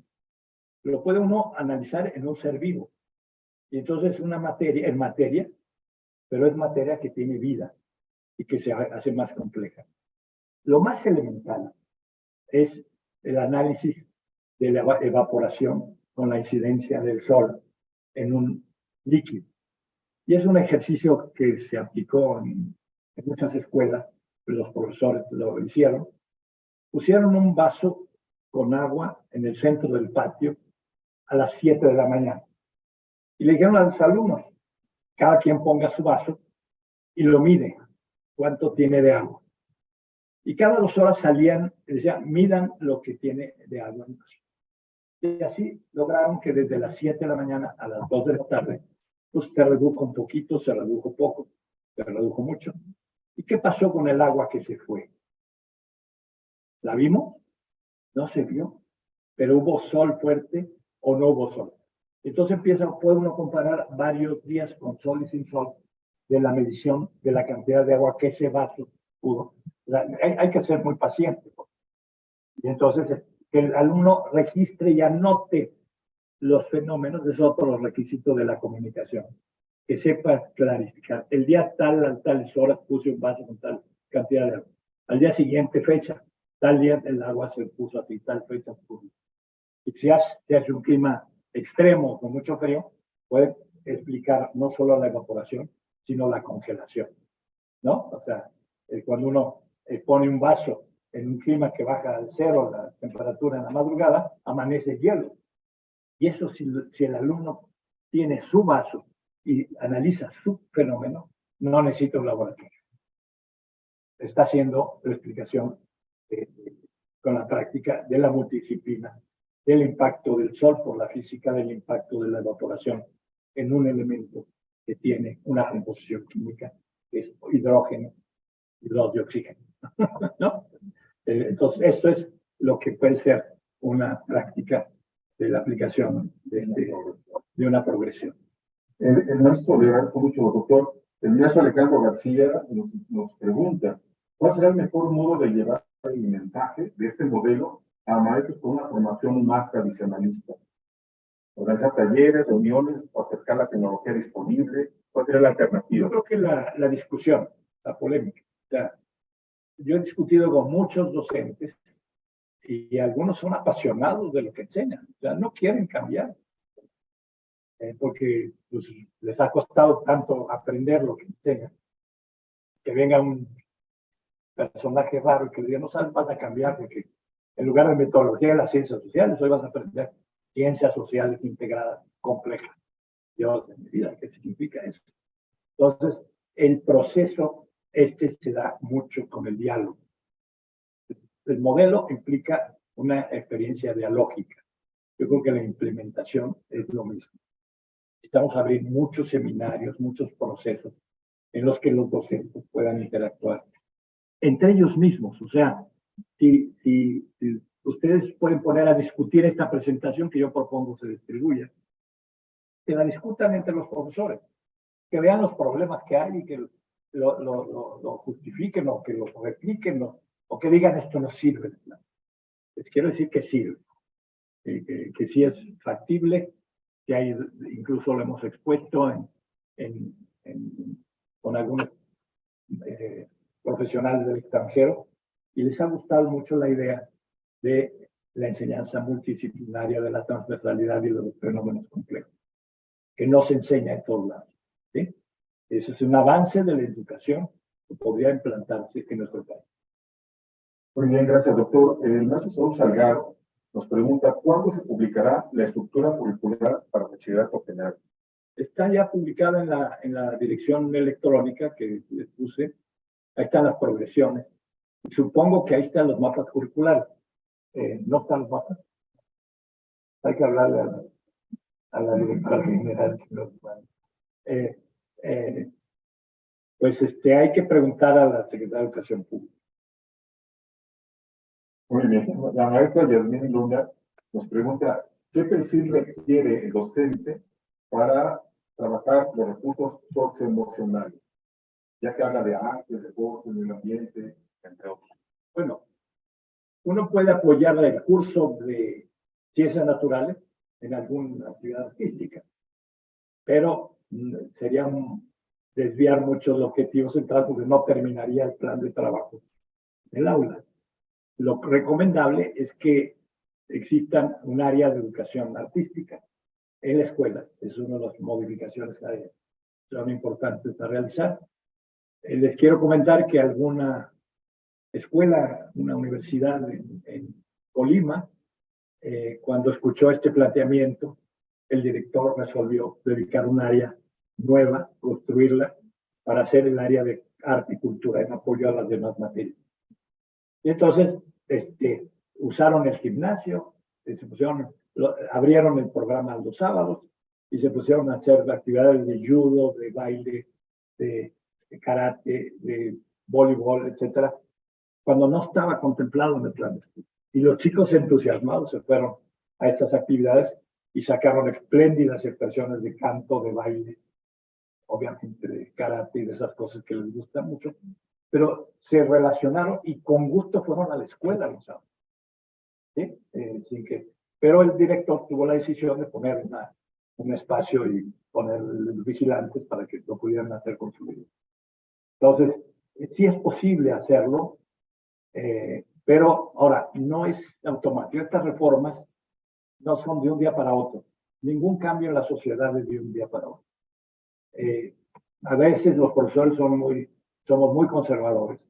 Lo puede uno analizar en un ser vivo. Y entonces una materia, es materia, pero es materia que tiene vida y que se hace más compleja. Lo más elemental es el análisis de la evaporación con la incidencia del sol en un líquido. Y es un ejercicio que se aplicó en muchas escuelas, los profesores lo hicieron. Pusieron un vaso con agua en el centro del patio a las 7 de la mañana. Y le dijeron a los alumnos, cada quien ponga su vaso y lo mide, cuánto tiene de agua. Y cada 2 horas salían y decían, midan lo que tiene de agua en el vaso. Y así lograron que desde las 7 de la mañana a las 2 de la tarde, pues se redujo un poquito, se redujo poco, se redujo mucho. ¿Y qué pasó con el agua que se fue? ¿La vimos? No se vio, pero hubo sol fuerte o no hubo sol. Entonces puede uno comparar varios días con sol y sin sol de la medición de la cantidad de agua que ese vaso pudo. O sea, hay que ser muy paciente. Y entonces que el alumno registre y anote los fenómenos es otro requisito de la comunicación. Que sepa clarificar. El día tal, a tales horas puse un vaso con tal cantidad de agua. al día siguiente fecha, tal día el agua se puso así, tal fecha se puso. Y si hace un clima extremo con mucho frío, puede explicar no solo la evaporación, sino la congelación, ¿no? O sea, cuando uno pone un vaso en un clima que baja al cero la temperatura en la madrugada, amanece hielo. Y eso si el alumno tiene su vaso y analiza su fenómeno, no necesita un laboratorio. Está haciendo la explicación con la práctica de la multidisciplina, del impacto del sol por la física, del impacto de la evaporación en un elemento que tiene una composición química, que es hidrógeno y dos de oxígeno. ¿No? Entonces, esto es lo que puede ser una práctica de la aplicación de una progresión. El maestro, le agradezco mucho, doctor. El maestro Alejandro García nos pregunta, ¿cuál será el mejor modo de llevar el mensaje de este modelo a maestros con una formación más tradicionalista? ¿Organizar talleres, reuniones, o acercar la tecnología disponible? ¿Cuál sería la alternativa? Yo creo que la discusión, la polémica. O sea, yo he discutido con muchos docentes y algunos son apasionados de lo que enseñan. O sea, no quieren cambiar. Porque pues, les ha costado tanto aprender lo que enseñan. Que venga un personaje raro y que diga, no sabes, vas a cambiar porque en lugar de metodología de las ciencias sociales, hoy vas a aprender ciencias sociales integradas, complejas. Dios de mi vida, ¿qué significa eso? Entonces, el proceso se da mucho con el diálogo. El modelo implica una experiencia dialógica. Yo creo que la implementación es lo mismo. Necesitamos abrir muchos seminarios, muchos procesos en los que los docentes puedan interactuar entre ellos mismos. O sea, si ustedes pueden poner a discutir esta presentación que yo propongo se distribuya, que la discutan entre los profesores, que vean los problemas que hay y que lo justifiquen o que lo repliquen o que digan esto no sirve. Les quiero decir que sirve, que sí es factible, que hay, incluso lo hemos expuesto con algunos profesionales del extranjero y les ha gustado mucho la idea de la enseñanza multidisciplinaria, de la transversalidad y de los fenómenos complejos, que no se enseña en todos lados. ¿Sí? Eso es un avance de la educación que podría implantarse en nuestro país. Muy bien, gracias, doctor. El maestro Saúl Salgado nos pregunta, ¿cuándo se publicará la estructura curricular para bachillerato general? Está ya publicada en la dirección electrónica que les puse. Ahí están las progresiones. Supongo que ahí están los mapas curriculares. ¿No están los mapas? Hay que hablarle a la directora general. Pues hay que preguntar a la Secretaría de Educación Pública. Muy bien. La maestra Yasmín Luna nos pregunta, ¿qué perfil requiere el docente para trabajar los recursos socioemocionales? Ya que habla de arte, deporte, medio ambiente, entre otros. Bueno, uno puede apoyar el curso de ciencias naturales en alguna actividad artística, pero sería desviar mucho el objetivo central porque no terminaría el plan de trabajo del aula. Lo recomendable es que existan un área de educación artística en la escuela. Es una de las modificaciones que son importantes a realizar. Les quiero comentar que alguna escuela, una universidad en Colima, cuando escuchó este planteamiento, el director resolvió dedicar un área nueva, construirla, para hacer el área de arte y cultura en apoyo a las demás materias. Y entonces, usaron el gimnasio, abrieron el programa los sábados y se pusieron a hacer actividades de judo, de baile, de karate, de voleibol, etcétera, cuando no estaba contemplado en el plan de estudio. Y los chicos entusiasmados se fueron a estas actividades y sacaron espléndidas expresiones de canto, de baile, obviamente de karate y de esas cosas que les gustan mucho, pero se relacionaron y con gusto fueron a la escuela los sábados. ¿Sí? Pero el director tuvo la decisión de poner un espacio y poner vigilantes para que lo pudieran hacer con su vida. Entonces, sí es posible hacerlo, Pero ahora, no es automático. Estas reformas no son de un día para otro. Ningún cambio en la sociedad es de un día para otro. A veces los profesores somos muy conservadores,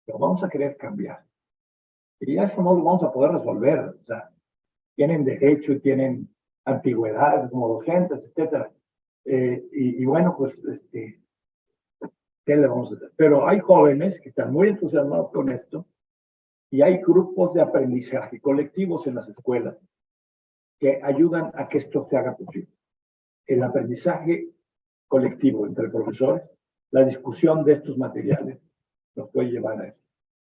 pero vamos a querer cambiar. Y eso no lo vamos a poder resolver. O sea, tienen derecho y tienen antigüedad como docentes, etcétera. Y bueno, pues, ¿qué le vamos a hacer? Pero hay jóvenes que están muy entusiasmados con esto y hay grupos de aprendizaje colectivos en las escuelas que ayudan a que esto se haga posible. El aprendizaje colectivo entre profesores, la discusión de estos materiales nos puede llevar a eso.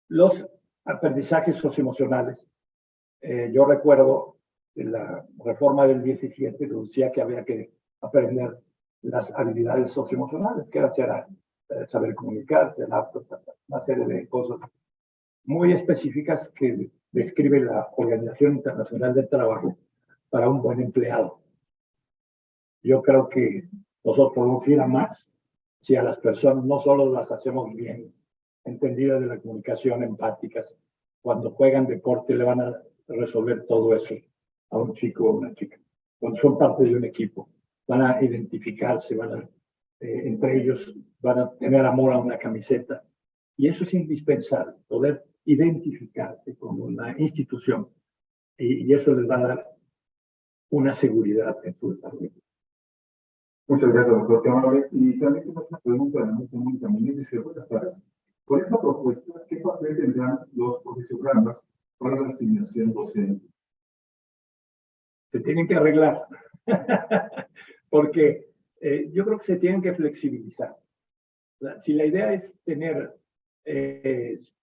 Los aprendizajes socioemocionales, yo recuerdo en la reforma del 17 que decía que había que aprender las habilidades socioemocionales, que era saber comunicarse, una serie de cosas muy específicas que describe la Organización Internacional del Trabajo para un buen empleado. Yo creo que nosotros podemos ir a más si a las personas no solo las hacemos bien entendidas de la comunicación, empáticas, cuando juegan deporte le van a resolver todo eso a un chico o una chica. Cuando son parte de un equipo, van a identificarse, entre ellos van a tener amor a una camiseta. Y eso es indispensable, poder identificarse con una institución. Y eso les va a dar una seguridad en su desarrollo. Muchas gracias, doctor Camargo. Y también tengo una pregunta de Mónica Muñoz. Dice, buenas tardes. Por esta propuesta, ¿qué papel tendrán los profesiogramas para la asignación docente? Se tienen que arreglar, porque yo creo que se tienen que flexibilizar. O sea, si la idea es tener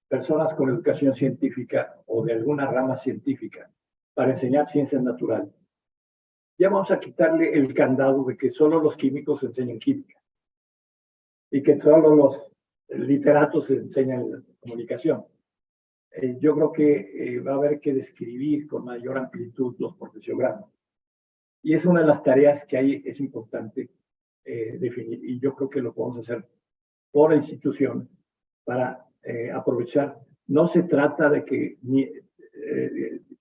personas con educación científica o de alguna rama científica para enseñar ciencias naturales, ya vamos a quitarle el candado de que solo los químicos enseñan química y que solo los literatos enseñan comunicación. Yo creo que va a haber que describir con mayor amplitud los profesiogramas. Y es una de las tareas que ahí es importante definir. Y yo creo que lo podemos hacer por institución para aprovechar. No se trata de que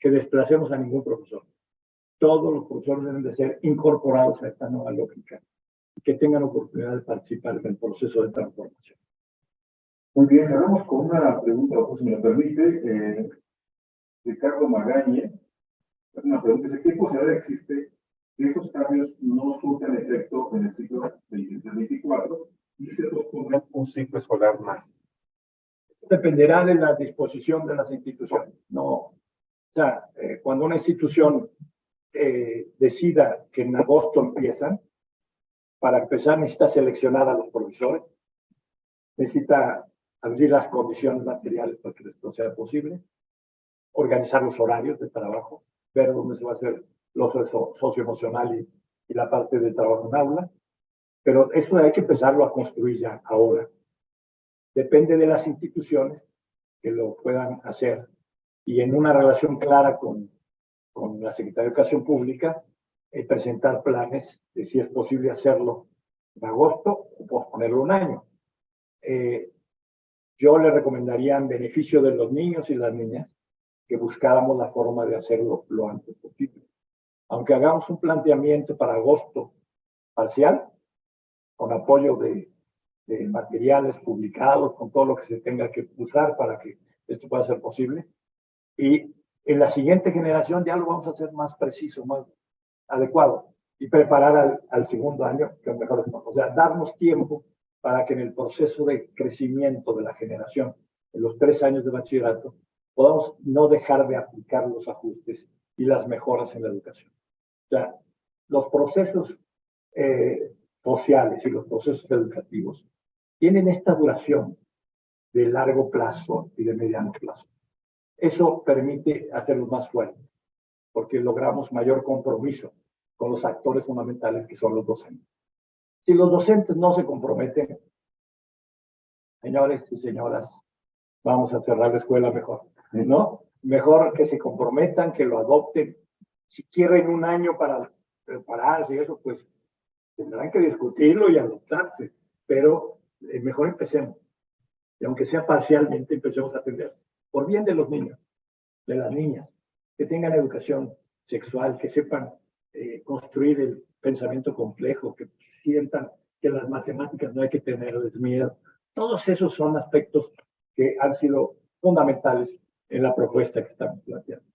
desplacemos a ningún profesor. Todos los profesores deben de ser incorporados a esta nueva lógica y que tengan oportunidad de participar en el proceso de transformación. Muy bien, cerramos con una pregunta, si me lo permite. Ricardo Magañe, una pregunta, ¿qué posibilidad existe que estos cambios no surtan efecto en el ciclo 2024 y se pospongan un ciclo escolar más? Dependerá de la disposición de las instituciones. No, o sea, cuando una institución decida que en agosto empiezan, para empezar necesita seleccionar a los profesores, necesita abrir las condiciones materiales para que esto sea posible, organizar los horarios de trabajo, ver dónde se va a hacer lo socioemocional y la parte de trabajo en aula, pero eso hay que empezarlo a construir ya ahora. Depende de las instituciones que lo puedan hacer y en una relación clara con la Secretaría de Educación Pública, presentar planes de si es posible hacerlo en agosto o posponerlo un año. Yo le recomendaría en beneficio de los niños y las niñas que buscáramos la forma de hacerlo lo antes posible. Aunque hagamos un planteamiento para agosto parcial, con apoyo de materiales publicados, con todo lo que se tenga que usar para que esto pueda ser posible. Y en la siguiente generación ya lo vamos a hacer más preciso, más adecuado y preparar al segundo año, que es mejor. O sea, darnos tiempo para que en el proceso de crecimiento de la generación, en los 3 años de bachillerato, podamos no dejar de aplicar los ajustes y las mejoras en la educación. O sea, los procesos sociales y los procesos educativos tienen esta duración de largo plazo y de mediano plazo. Eso permite hacerlos más fuertes, porque logramos mayor compromiso con los actores fundamentales que son los docentes. Si los docentes no se comprometen, señores y señoras, vamos a cerrar la escuela mejor, ¿no? Mejor que se comprometan, que lo adopten. Si quieren un año para prepararse y eso, pues tendrán que discutirlo y adoptarse, pero mejor empecemos. Y aunque sea parcialmente, empecemos a atender. por bien de los niños, de las niñas, que tengan educación sexual, que sepan construir el pensamiento complejo, que sientan que las matemáticas no hay que tenerles miedo. Todos esos son aspectos que han sido fundamentales en la propuesta que estamos planteando.